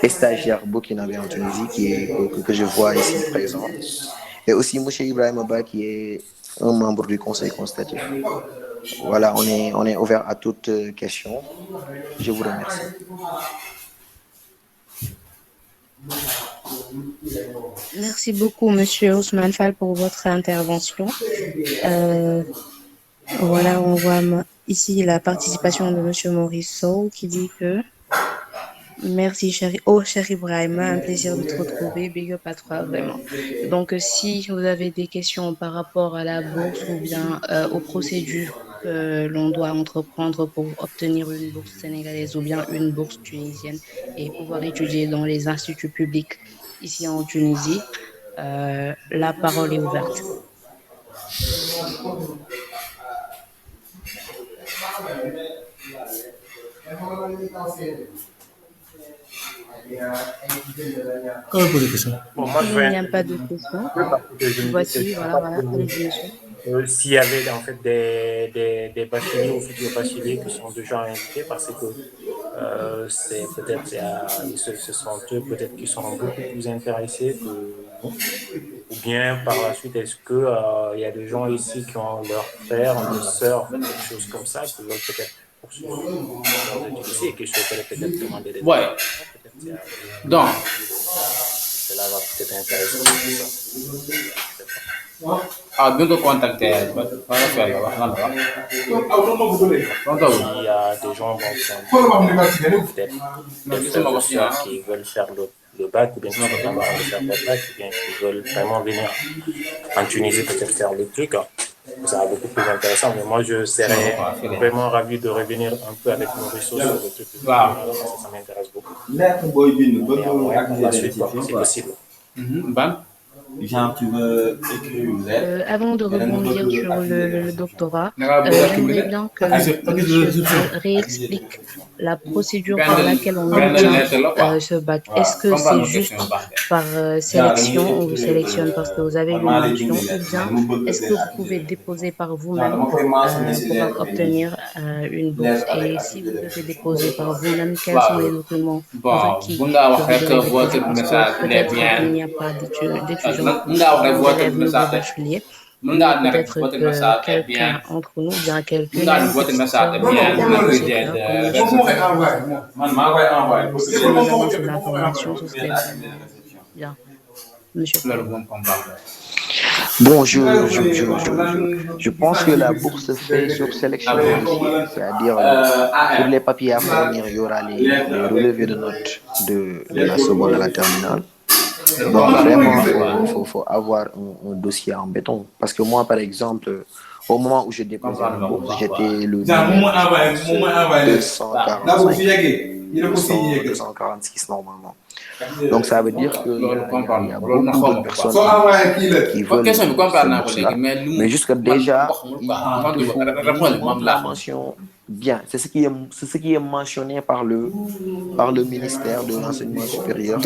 et stagiaires burkinabés en Tunisie, que je vois ici présent. Et aussi M. Ibrahim Abba, qui est un membre du Conseil consultatif. Voilà, on est ouvert à toute question. Je vous remercie. Merci beaucoup, Monsieur Ousmane Fall, pour votre intervention. Voilà, on voit ici la participation de Monsieur Maurice Sow qui dit que merci, cher Ibrahim, un plaisir de te retrouver. Big up à toi, vraiment. Donc, si vous avez des questions par rapport à la bourse ou bien aux procédures que l'on doit entreprendre pour obtenir une bourse sénégalaise ou bien une bourse tunisienne et pouvoir étudier dans les instituts publics ici en Tunisie, la parole est ouverte. Bon, moi, Il n'y a pas de questions. Voici, voilà, allez-y, monsieur. S'il y avait en fait des bacheliers ou futurs bacheliers qui sont déjà invités, parce que c'est peut-être ce sont eux peut-être qui sont beaucoup plus intéressés que nous, ou bien par la suite est-ce que il y a des gens ici qui ont leur frère, leur sœur, quelque chose comme ça, qui veulent peut-être poursuivre leurs études ici et qui souhaiteraient peut-être demander des Donc cela va peut-être intéresser. Ah, donc contacter. Voilà, faire là, voilà. Il y a des gens bon, des frères et sœurs qui veulent faire le bac, ou bien qui sont en train de faire le bac, ou bien qui veulent vraiment venir en Tunisie peut-être faire le truc. Ça va beaucoup plus intéressant, mais moi je serais vraiment ravi de revenir un peu avec nos ressources sur le truc. Ça m'intéresse beaucoup. Et la suite, c'est possible. Genre, tu veux écrire une lettre. Avant de rebondir sur le doctorat, j'aimerais bien que monsieur réexplique la procédure par laquelle on obtient ce bac. Est-ce que c'est juste par sélection, on vous sélectionne parce que vous avez une mention, ou bien est-ce que vous pouvez déposer par vous-même pour obtenir une bourse? Et si vous devez déposer par vous-même, quels sont les documents requis que vous devez déposer? Parce que peut-être qu'il n'y a pas d'étudiants bachelier. Peut-être que quelqu'un entre nous, bien quelqu'un l'information, ce serait bien. Monsieur. Bon, je pense que la bourse se fait sur sélection aussi, c'est-à-dire pour les papiers à fournir, il y aura les relevés de notes de la seconde à la terminale. Donc vraiment, il faut avoir un dossier en béton. Parce que moi, par exemple, au moment où je déposais la bourse, j'étais le 246 normalement. Donc ça veut dire qu'il y a beaucoup de personnes qui veulent se bourser là. Mais jusqu'à déjà, il faut la mention bien. C'est ce qui est mentionné par le ministère de l'enseignement supérieur.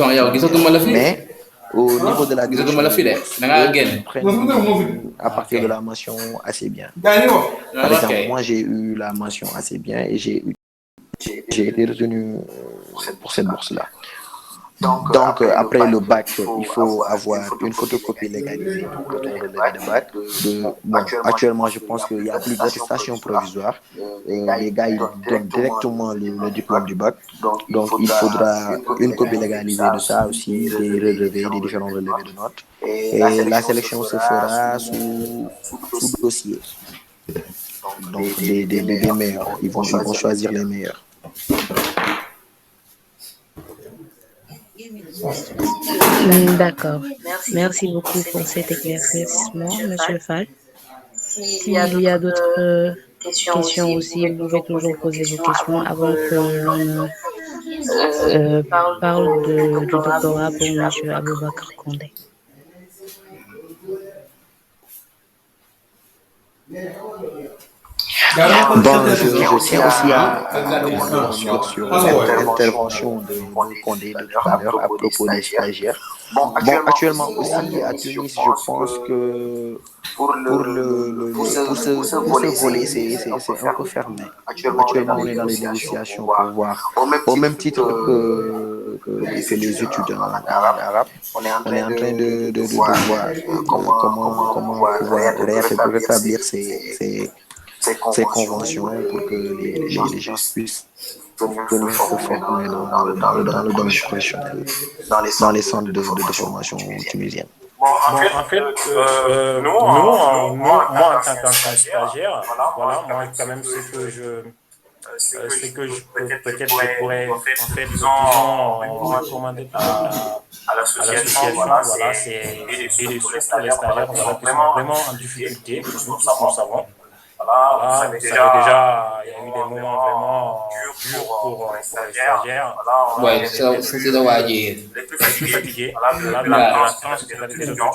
Mais au niveau de la direction, ils prennent à partir de la mention assez bien. Par exemple, moi j'ai eu la mention assez bien et j'ai été retenu pour cette bourse-là. Donc, après le bac, il faut avoir une photocopie légalisée de ton relevé de bac. Actuellement, je pense qu'il n'y a plus d'attestation provisoire. Les gars, ils donnent directement le diplôme du bac. Donc, il faudra une copie légalisée de ça aussi, des relevés, des différents relevés de notes. Et la sélection se fera sous dossier. Donc, des meilleurs. Ils vont choisir les meilleurs. D'accord. Merci beaucoup pour cet éclaircissement, Monsieur Fall. S'il y a d'autres questions aussi, vous pouvez toujours poser vos questions avant que l'on parle du doctorat pour Monsieur Aboubakar Condé. Bon, je tiens aussi à revenir sur l'intervention de Condé de tout à l'heure à propos des stagiaires. Bon, actuellement aussi à Tunis, je pense que pour ce volet, c'est un peu fermé. Actuellement, on est dans les négociations pour voir, au même titre que les étudiants arabes, on est en train de voir comment pouvoir rétablir ces conventions pour que les gens puissent venir se former dans le domaine professionnel, dans les centres de formation tunisienne. Bon, en fait, moi, en tant qu'ancien stagiaire, voilà, moi, quand même, ce que je pourrais, en fait, disons, recommander à l'association, voilà, c'est aider surtout les stagiaires, voilà, qui sont vraiment en difficulté, nous savons. Voilà, il y a eu des moments vraiment durs pour les stagiaires. Ouais, les plus fatigués, la tranquillité des étudiants.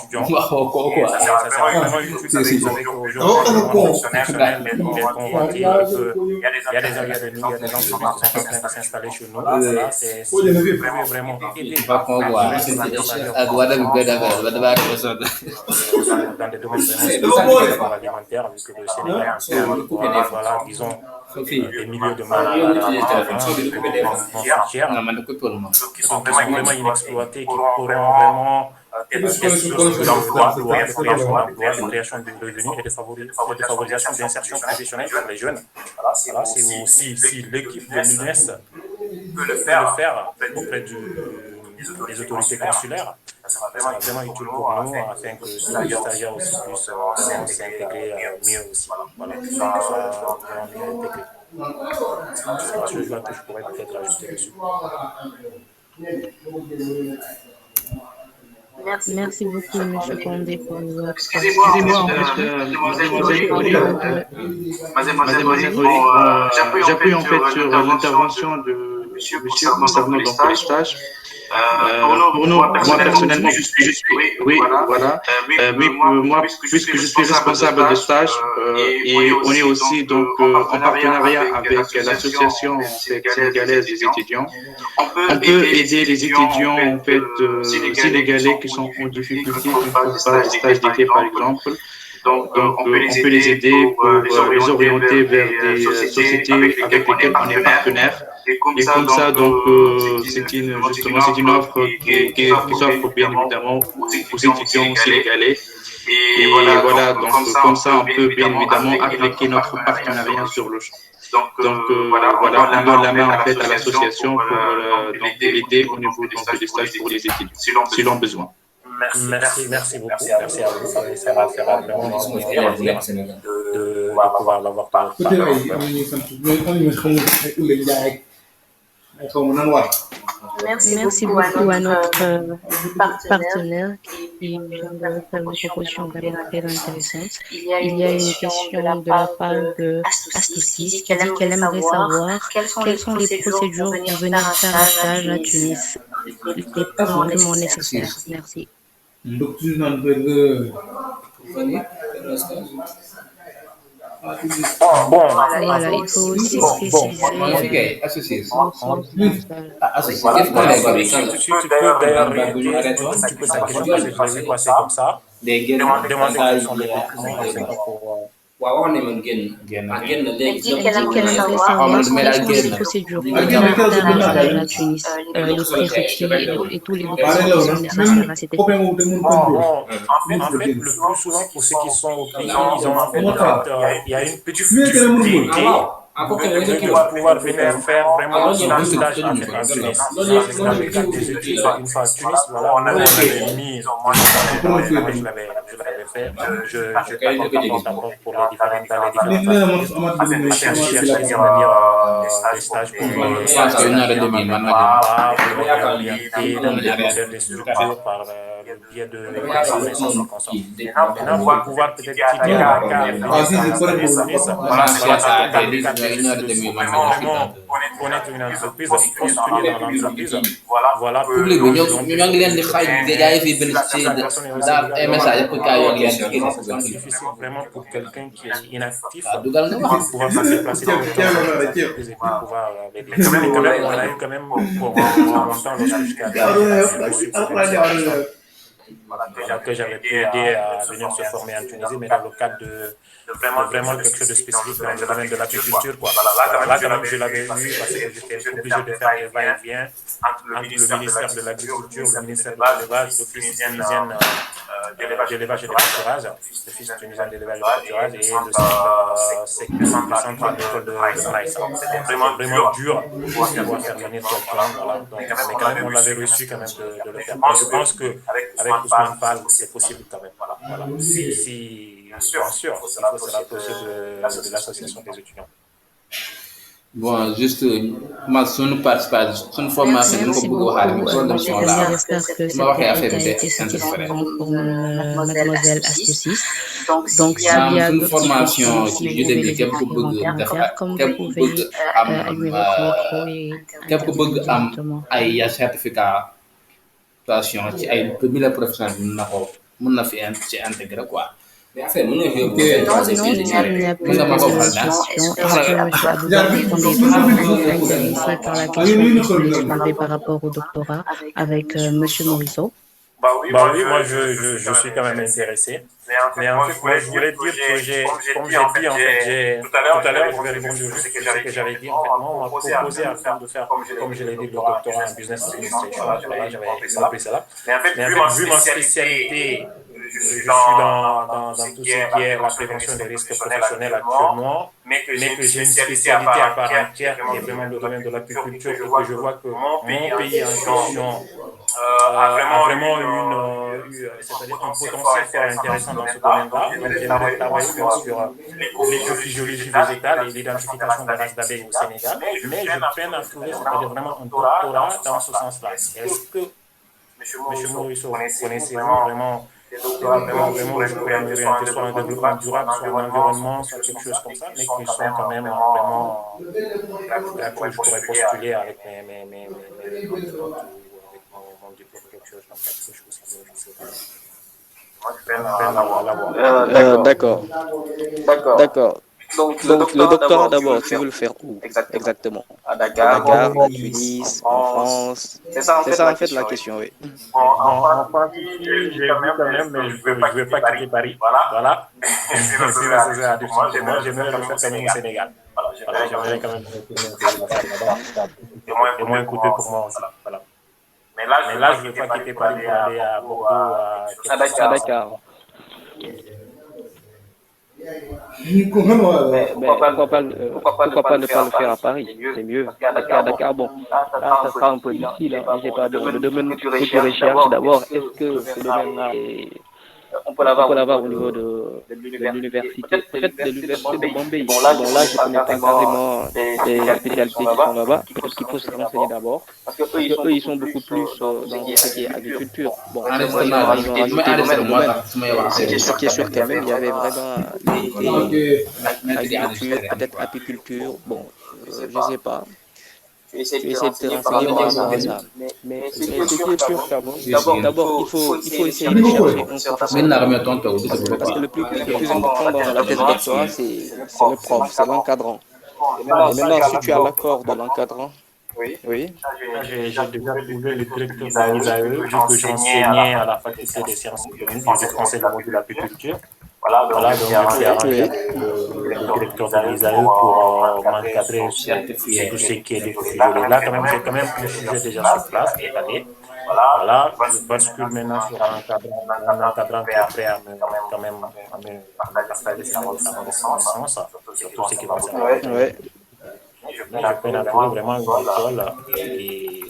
Ça sert vraiment utile avec aujourd'hui le professionnel, les convoités, il y a des entreprises qui sont en train de s'installer chez nous. Voilà, c'est vraiment aider dans des domaines vraiment alimentaires, vu que le Sénégal voilà, disons, des milliers de malades non qui sont vraiment inexploités, qui pourront vraiment être source d'emploi, de création de revenus et de favorisation d'insertion professionnelle pour les jeunes. Voilà, c'est aussi si l'équipe de l'UNES peut le faire auprès des autorités consulaires, ça sera vraiment utile pour nous afin que les stagiaires aussi puissent vraiment s'intégrer mieux aussi. Voilà, que ce soit vraiment mieux intégré. C'est la seule chose que je pourrais peut-être ajouter dessus. Merci beaucoup, M. Condé, pour votre Excusez-moi, en fait, mademoiselle Oli, j'appuie en fait sur l'intervention de monsieur concernant donc les stages. Pour nous, moi personnellement, je suis oui, voilà. Mais moi, puisque je suis responsable de stage et on est aussi donc en partenariat avec l'association sénégalaise des étudiants, on peut aider les étudiants en fait sénégalais qui sont en difficulté, qui ne font pas de stage d'été par exemple. Donc, on peut les aider pour les orienter vers des sociétés avec lesquelles on est partenaire. Et comme ça, donc, c'est une offre qui s'offre bien évidemment aux étudiants sénégalais. Et voilà, donc, comme ça, on peut bien évidemment appliquer notre partenariat sur le champ. Donc, voilà, on donne la main en fait à l'association pour l'aider au niveau des stages pour les étudiants, si l'on a besoin. Merci beaucoup. Merci à vous. Ça va faire vraiment plaisir de pouvoir l'avoir par Merci beaucoup à notre partenaire qui vient de faire une proposition vraiment très intéressante. Il y a une question de la part de Astoussis qui dit qu'elle aimerait savoir quelles sont les procédures pour venir faire un stage à Tunis. Les documents nécessaires. Merci. Voilà, il faut aussi spécifier. Tu peux d'ailleurs réitérer un petit peu ta question parce que je l'ai vu passer comme ça. Demander quels sont les documents pour... Elle dit qu'elle aimerait savoir quelles sont les procédures pour faire un stage à Tunis, les prérequis et tous les documents qui sont nécessaires à cet effet. En fait, le plus souvent pour ceux qui sont au pays, ils ont en fait, il y a une petite difficulté de pouvoir venir faire vraiment un stage à Tunis. Dans le cadre des études, une fois à Tunis, voilà, on avait mis, je l'avais fait, je t'apporte pour les différentes des stages pour des structures par le biais de connaissances en consort. Maintenant, pour pouvoir peut-être quitter la vraiment connaître une entreprise, postuler dans l'entreprise, voilà. C'est difficile vraiment pour quelqu'un qui est inactif de pouvoir se déplacer dans l'entreprise et pouvoir régler. Mais on a eu quand même pour longtemps lorsque que j'avais pu aider à venir se former en Tunisie, mais dans le cadre de vraiment quelque chose de spécifique dans le domaine de l'agriculture. Là, quand même, je l'avais vu parce que j'étais obligé de faire des va-et-vient entre le ministère de l'Agriculture, le ministère de l'Élevage, l'Office tunisien d'élevage et de pâturage, l'Office tunisien d'élevage et de pâturage et le centre agricole de Maïssa. C'était vraiment dur de pouvoir faire venir quelqu'un. Voilà. Mais quand même, on l'avait réussi quand même de le faire. Mais je pense qu'avec Ousmane Fall, c'est possible quand même. Voilà. Bien sûr, il faut se rapprocher de l'association des étudiants. Bon, juste, ma son participation, son formation, nous pouvons avoir une formation là. J'espère que cette réponse a été satisfaisante pour mademoiselle Astoussis. Donc, s'il y a d'autres questions, si vous voulez les commentaires, comme vous pouvez allumer votre micro et directement. Ay certificat ci ay premier professionnel mën na fi ci intégrer quoi. Non, il n'y a plus de questions. Est-ce que M. Aboubacar Condé est intéressé par la question que vous demandez par rapport au doctorat avec M. Morisseau? Oui, moi je suis quand même intéressé. Mais en fait, moi je voulais dire que comme j'ai dit, en fait, tout à l'heure, je vais répondre juste ce que j'avais dit. En fait, moi, on m'a proposé de faire, comme je l'ai dit, le doctorat en business administration. Voilà, j'avais compris cela. Mais en fait, vu ma spécialité, je suis dans tout ce qui est la prévention des risques professionnels actuellement, mais que j'ai une spécialité à part entière qui est vraiment le domaine de l'apiculture et que je vois que mon pays en question a vraiment c'est-à-dire un potentiel fort intéressant dans ce domaine-là. Donc, j'aimerais travailler sur l'écophysiologie végétale et l'identification des races d'abeilles au Sénégal. Mais je peine à trouver, c'est-à-dire vraiment un doctorat dans ce sens-là. Est-ce que, M. Maurice, connaissez-vous vraiment où je pourrais m'orienter soit un développement durable, soit un environnement, soit quelque chose comme ça, mais qui sont quand même vraiment là-dessus, je pourrais postuler avec mon diplôme, quelque chose comme ça, je sais pas. D'accord. Donc, le doctorat d'abord, tu veux le faire où exactement? À Dakar, à Tunis, en France. C'est ça en fait la question, oui. En France, j'ai vu quand même, mais je ne veux pas quitter Paris. Voilà. Moi, j'aimerais le faire quand même au Sénégal. Voilà, j'aimerais quand même retourner au Sénégal. C'est moins coûteux pour moi aussi. Voilà. Mais là, je ne veux pas quitter Paris pour aller à Bordeaux, à Dakar. Pourquoi pas ne pas le faire à Paris? C'est mieux. Parce qu'à Dakar, bon, là, ça sera un peu difficile. Hein. Je sais pas, le domaine que tu recherches d'abord, est-ce que ce domaine-là on peut l'avoir au niveau de l'université, peut-être de l'université de Bombay. Bon, là, je ne connais pas carrément les spécialités qui sont là-bas. Peut-être qu'il faut se renseigner d'abord. Parce qu'eux, ils sont beaucoup plus dans ce qui est agriculture. Bon, ils ont rajouté le domaine. Ce qui est sûr quand même, il y avait vraiment agriculture, peut-être apiculture. Bon, je ne sais pas. Tu essaies de te renseigner par rapport à ça. Mais ce qui est sûr, d'abord, il faut essayer de chercher un professeur. Parce que le plus important dans la thèse de doctorat, c'est le prof, c'est l'encadrant. Et maintenant, si tu as l'accord de l'encadrant, oui. J'ai déjà trouvé le directeur de l'ISAE, vu que j'enseignais à la faculté des sciences économiques, je conseille le module apiculture. Voilà, donc j'ai arrangé le directeur de l'ISAE pour m'encadrer sur tout ce qui est l'écophysiologie. Là, quand même, j'ai quand même un sujet déjà sur place, étalé. Voilà, je bascule maintenant sur un encadrant qui est prêt à me partager sa connaissance sur tout ce qui concerne. Je peux en trouver vraiment une école et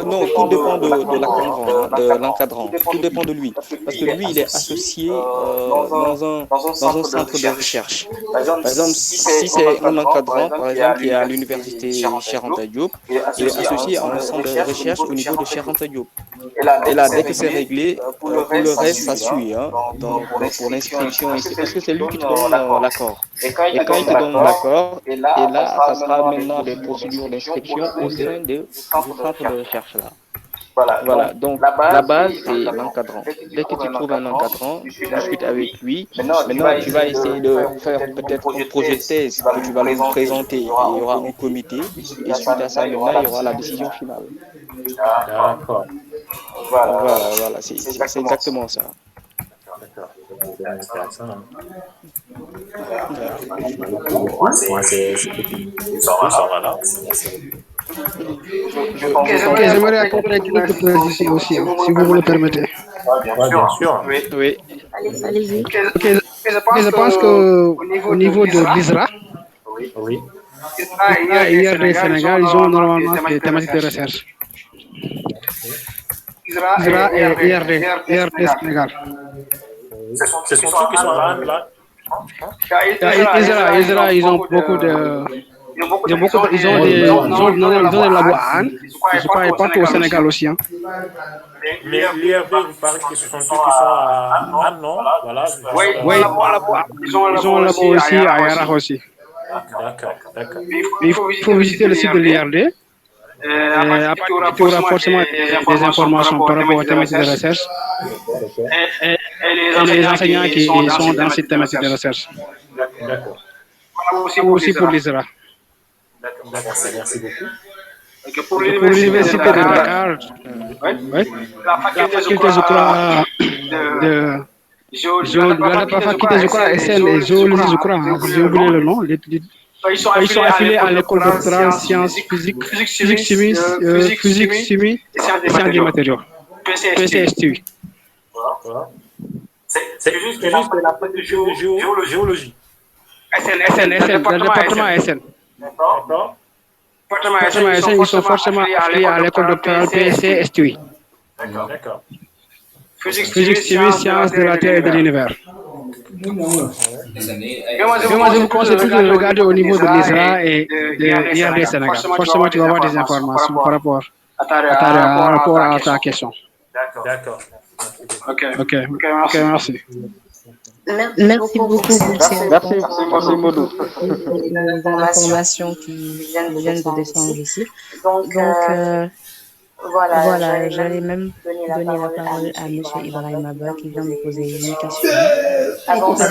non, tout dépend de l'encadrant. Tout dépend de lui. Parce que lui, il est associé dans un centre de recherche. Par exemple, si c'est un encadrant, par exemple, qui est à l'université Cheikh Anta Diop, il est associé à un centre de recherche au niveau de Cheikh Anta Diop. Et là, dès que c'est réglé, pour le reste, ça suit. Hein. Donc, pour l'inscription, parce que c'est lui qui te donne l'accord. Et quand il te donne l'accord, et là, ça sera maintenant des procédures d'inscription au sein du centre de recherche là. Voilà, donc la base, c'est l'encadrant. Dès que tu trouves un encadrant, tu discutes avec lui. Maintenant, tu vas essayer de faire peut-être un projet de thèse que tu vas lui présenter. Il y aura un comité, et suite à ça, maintenant, il y aura la décision finale. D'accord. Voilà, c'est exactement ça. D'accord, c'est intéressant. Moi, c'est ça va là. Ok, j'aimerais accompagner quelques précisions aussi, si vous le permettez. Bien sûr. Oui. Allez-y. Ok, je pense qu'au niveau de l'ISRA, Oui. et IRD Sénégal, ils ont normalement des thématiques de recherche. ISRA et IRD Sénégal. Ce sont ceux qui sont là. ISRA, ils ont beaucoup de... Ils ont des labos à Anne, je crois, et partout au Sénégal aussi. Hein. Mais l'IRD, vous parlez que ce sont ceux qui sont à Anne, non? Voilà. Oui, ils ont un labo aussi à Yara aussi. D'accord. Il faut visiter le site de l'IRD. Après, tu auras forcément des informations par rapport aux thématiques de recherche et les enseignants qui sont dans cette thématique de recherche. D'accord. Aussi pour l'ISRA. D'accord, merci beaucoup. Pour l'université de Dakar, la faculté, je crois, la faculté, je crois, SN et géologie, je crois, j'ai oublié le nom. Ils sont affiliés à l'école doctorale sciences physique, chimie et sciences des matériaux. PCSTU. C'est juste de la géologie. SN, le département SN. D'accord. Fortement, ils sont forcément affiliés à l'école doctorale PSC STUI. D'accord. Physique, chimie, sciences de la Terre et de l'univers. Mais moi, je vous conseille toujours de regarder au niveau de l'ISRA et de IRD Sénégal. Forcément, tu vas avoir des informations par rapport à ta question. D'accord. Ok, merci. Merci beaucoup pour ces Merci Modou. informations qui viennent de descendre ici. Donc, voilà, j'allais même donner la parole à M. Ibrahim Abba qui vient de poser une question. Avant ça,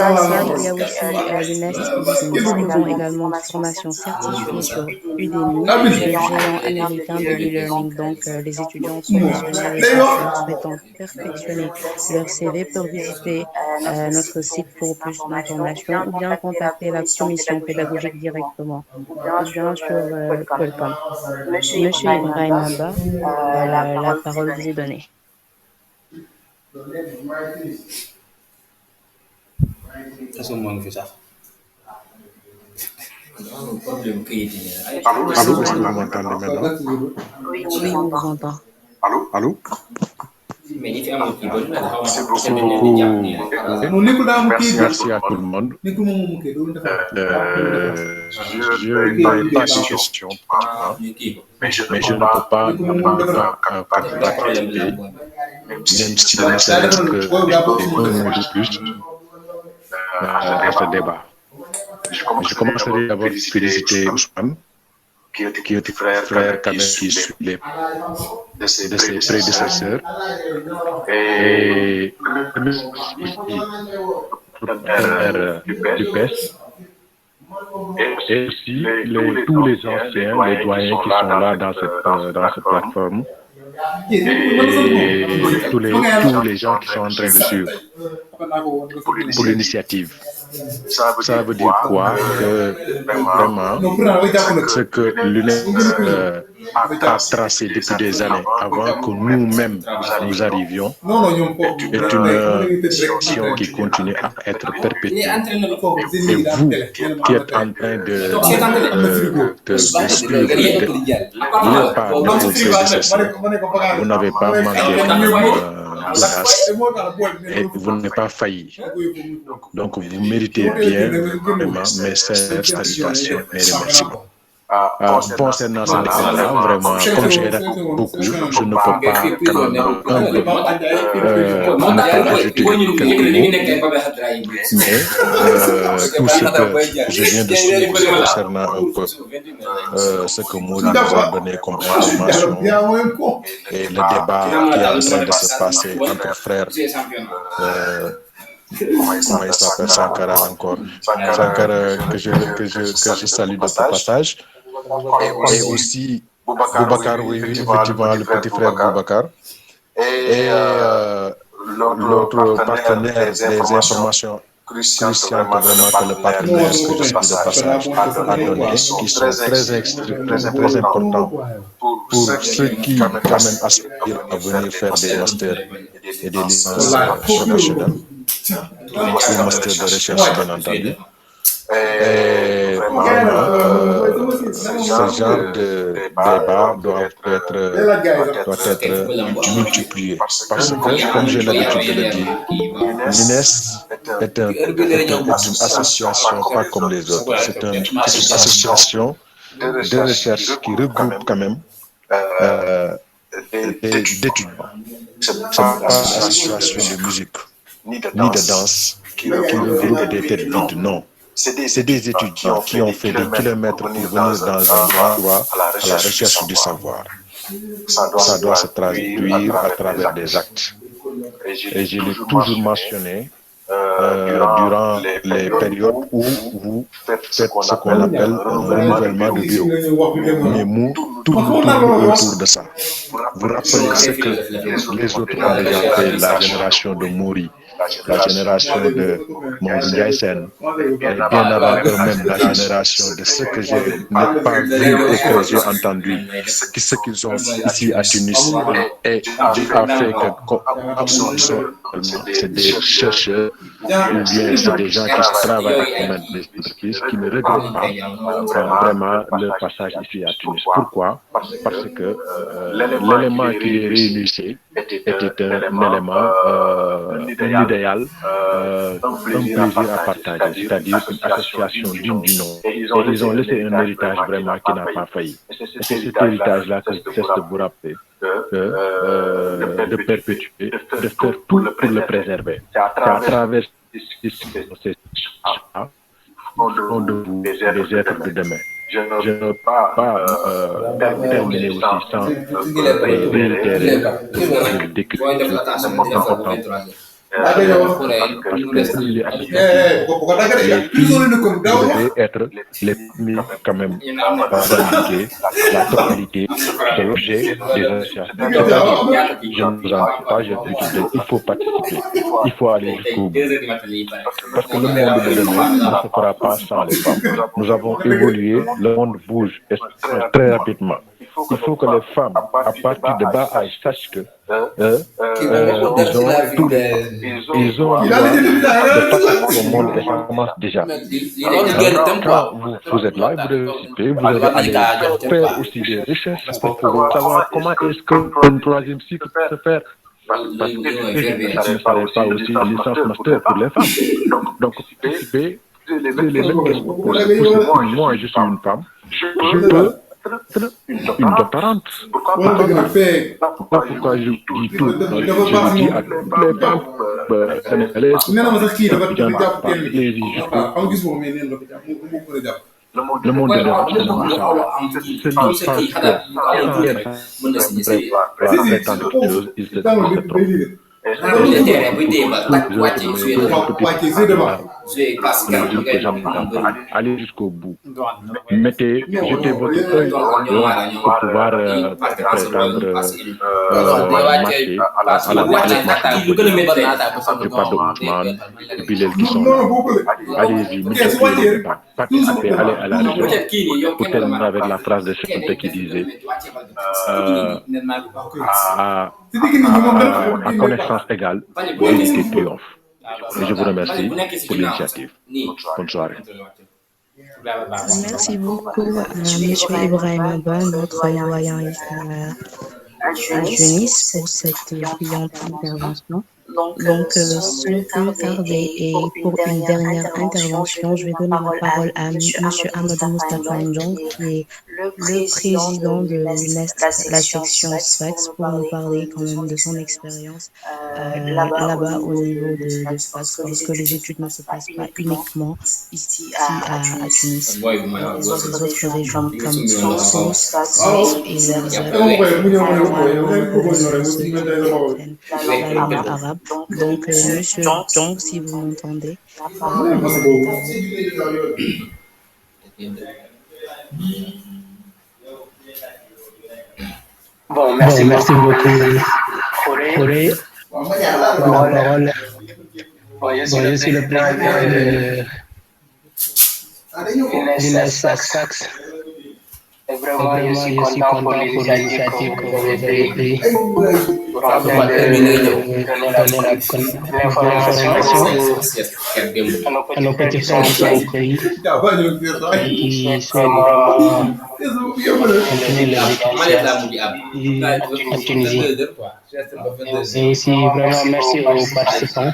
il y a aussi l'UNEST qui nous disposons également de formations certifiées sur Udemy, le géant américain de l'e-learning. Donc, les étudiants professionnels et chercheurs souhaitant perfectionner leur CV peuvent visiter notre site pour plus d'informations ou bien contacter la commission pédagogique directement ou bien sur Welcome. Monsieur Ibrahim Abba, la parole vous est donnée. Est-ce que moi, je fais ça? Allô, est-ce que vous m'entendez maintenant? Oui, on vous entend. Allô? Merci à tout le monde. Je n'ai pas de questions pratiquement, mais je ne peux pas participer, même si ne serait-ce que des mots de plus à ce débat. Je commencerai d'abord par féliciter Ousmane, qui était frère quand même qui suit les de ses prédécesseurs, et du PES, et aussi tous les anciens, les doyens qui sont là dans cette plateforme, et tous les gens qui sont en train de suivre pour l'initiative. Ça veut dire quoi? Que vraiment, ce que l'UNESC a tracé depuis des années avant que nous-mêmes nous arrivions est une situation qui continue à être perpétuée. Et vous qui êtes en train de suivre les pas de vos prédécesseurs, vous n'avez pas manqué place et vous n'avez pas failli. Donc vous méritez bien vraiment mes salutations, mes remerciements. Concernant ce débat, vraiment, comme j'ai raconté beaucoup, je ne peux pas quand même ne pas ajouter quelques mots, mais tout ce que je viens de suivre concernant un peu ce que Maudit nous a donné comme information et le débat qui est en train de se passer entre frères. Comment il s'appelle, Sankara encore, Sankara que je salue de ce passage, et aussi Boubacar, oui, effectivement, le petit frère Boubacar, et l'autre partenaire des informations cruciales vraiment que le partenaire que je suis de passage a donné, qui sont très importants pour ceux qui quand même aspirent à venir faire des masters et des licences professionnelles, des masters de recherche bien entendu. Et vraiment, ce genre de débat doit être multiplié. Parce que, comme j'ai l'habitude de le dire, l'UNES est une association pas comme les autres. C'est une association de recherche qui regroupe quand même d'étudiants. Ce n'est pas une association de musique ni de danse qui regroupe des têtes vides, non. C'est des étudiants qui ont fait des kilomètres pour venir dans un endroit à la recherche du savoir. Ça doit se traduire à travers des actes. Et je l'ai toujours mentionné durant les périodes où vous faites ce qu'on appelle un renouvellement de bureau. Mais nous tournons autour de ça. Vous rappelez ce que les autres ont déjà fait, la génération de Mori, la génération de Mamadou Ndiaye Sène, et bien avant eux-même la génération de ceux que je n'ai pas vu et que j'ai entendu, ce qu'ils ont ici à Tunis, et Dieu a fait que c'est des chercheurs ou bien c'est des gens qui travaillent dans des entreprises qui ne regrettent pas vraiment leur passage ici à Tunis. Pourquoi? Parce que l'élément qui les réunissait était un élément, un idéal, un plaisir à partager, c'est-à-dire une association digne du nom. Et ils ont laissé un héritage vraiment qui n'a pas failli. Et c'est cet héritage-là que je cesse de vous rappeler, de perpétuer, de faire tout pour le préserver. C'est à travers ces choses-là qu'on de vous, les êtres de demain. Je ne peux pas terminer aussi sans réitérer le décret important. Parce que les associations, devraient être les premiers quand même à indiquer la totalité de l'objet des associations. Je ne vous en pas, il faut participer, il faut aller jusqu'au bout. Parce que le monde de demain ne se fera pas sans les femmes. Nous avons évolué, le monde bouge très rapidement. Il faut que les femmes, à partir de bas âge, sachent que ils ont le droit de participer au monde et ça commence déjà. Quand vous êtes là, vous devez participer, vous devez aller faire aussi des recherches pour pouvoir savoir comment est-ce que le troisième cycle peut se faire. Parce que ça ne serait pas aussi une licence master pour les femmes. Donc, participer, c'est les mêmes questions. Moi, je suis une femme, je peux une doctorante. Pourquoi je dis tout? Je dis à toutes les femmes sénégalaises, le monde de l'Europe, c'est le sens que prétendre quelque chose, il se trompe. Allez jusqu'au bout. Jetez votre œil pour pouvoir prétendre marcher à la je parle de Ousmane, de Bilal qui sont là. Allez-y, multipliez les pas. Participez, allez à la région. Pour terminer avec la phrase de Cheikh qui disait à connaissance égale, l'unité triomphe. Et je vous remercie pour l'initiative. Bonne soirée. Merci beaucoup à M. Ibrahim Abba, notre doyen ici à Tunis, pour cette brillante intervention. Donc, sans plus tarder, et pour une dernière intervention, je vais donner la parole à M. Amadou Moustapha Ndjong, qui est le président de l'UNEST, la section SFAX, pour nous parler quand même de son expérience là-bas au niveau de SFAX, parce que les études ne se passent pas uniquement ici à Tunis, mais dans les autres régions comme Sousse, et la langue arabe. Donc, Monsieur Jong, si vous m'entendez. Bon, merci beaucoup, Corée, pour la parole. Je suis le président de l'UNEST. Vraiment, je suis content pour l'initiative que vous avez prise pour donner l'information à nos petits frères au pays qui souhaitent vraiment donner l'éducation en Tunisie. Et aussi, vraiment, merci aux participants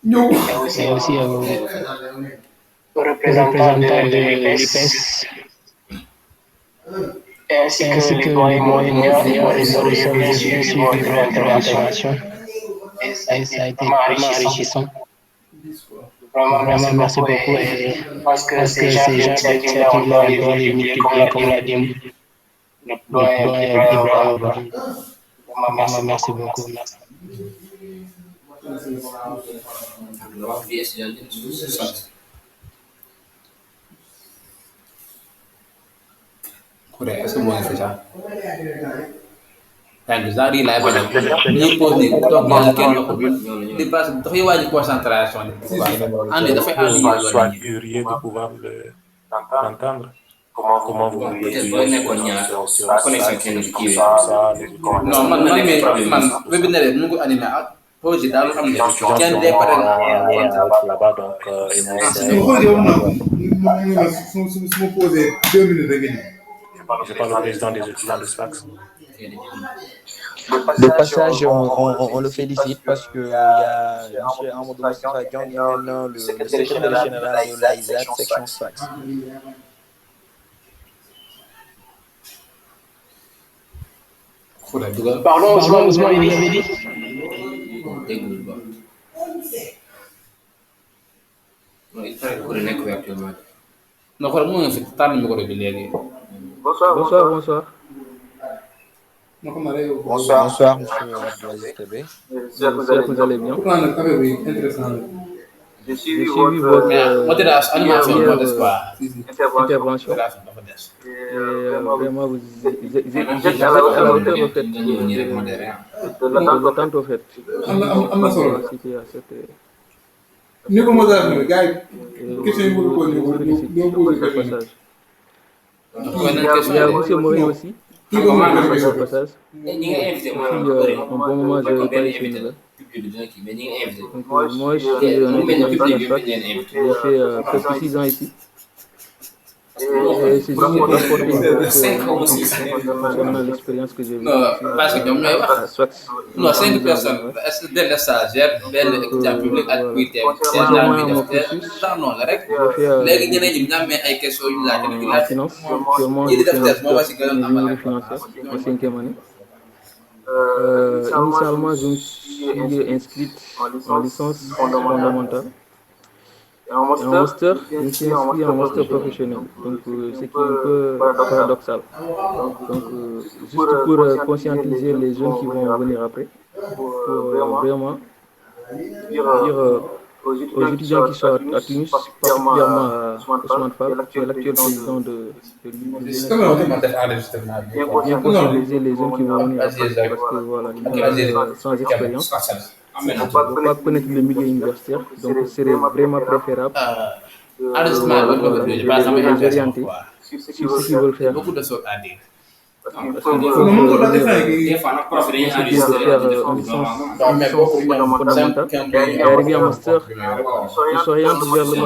et aussi aux représentants de l'IPES. Ainsi que les moyens nous sommes suivis pour l'intervention. Et ça a été vraiment enrichissant. Vraiment, merci beaucoup. Et parce que ces gens d'initiative-là, on doit les multiplier, comme l'a dit le doyen Ibrahim. Vraiment, merci beaucoup. Est-ce que moi, c'est ça? yaa ngi genre yi laay bañ a ñuy pause nii toog yàlla kenn waxul di base dafay wàññi concentration ni andi dafay andi soit curieux de pouvoir l'entendre. Comment vous pouvez sur ça, non man webinaire mu ngi animé ak projet daal xam nga kenn day pare là-bas donc je parle au président des étudiants de SPAX. De passage, on le félicite parce que il y a M. Amadou Moustapha Diong, maintenant le secrétaire général de l'AISAT, section SPAX. Pardon, Ousmane, il avait dit. non xool mu ngi fi tànn micro bi léegi. Bonsoir. Bonsoir, monsieur Abdelaziz Kébé. J'espère que vous allez bien. J'ai suivi votre intervention. Vraiment, vous êtes à la hauteur de l'attente au fait. Il y a M. Mori aussi. Au passage. Un bon moment, je n'ai pas été nouvelle. Donc, moi, je suis un étudiant de SPAC. J'ai fait presque 6 ans ici. Et c'est juste pour apporter concernant l'expérience que j'ai vécue. Non, parce que ñoom ñooy wax. Non, 5 personnes. Est-ce que benn stagiaire benn étudiant public ak kuy teew non la rek. Léegi ñeneen ñi ñu amee ay questions yu laaj rek la finance. Actuellement, je fais un ingénierie financière en 5e année. Initialement, je me suis inscrite en licence fondamentale. Et en master, je me suis inscrit en master professionnel, donc ce qui est un peu paradoxal. Donc, juste pour conscientiser les jeunes qui vont venir après, pour vraiment dire aux étudiants qui sont à Tunis, particulièrement à Ousmane Fall, qui est l'actuel président de l'UNESCO, bien conscientiser les jeunes qui vont venir après, parce que voilà, ils sont sans expérience. On ne peut pas connaître le milieu universitaire, donc il serait vraiment préférable de les orienter sur ce qu'ils veulent faire. Beaucoup de choses à dire. Parce qu'il faut faire une licence fondamentale et arriver en master, ils s'orientent vers le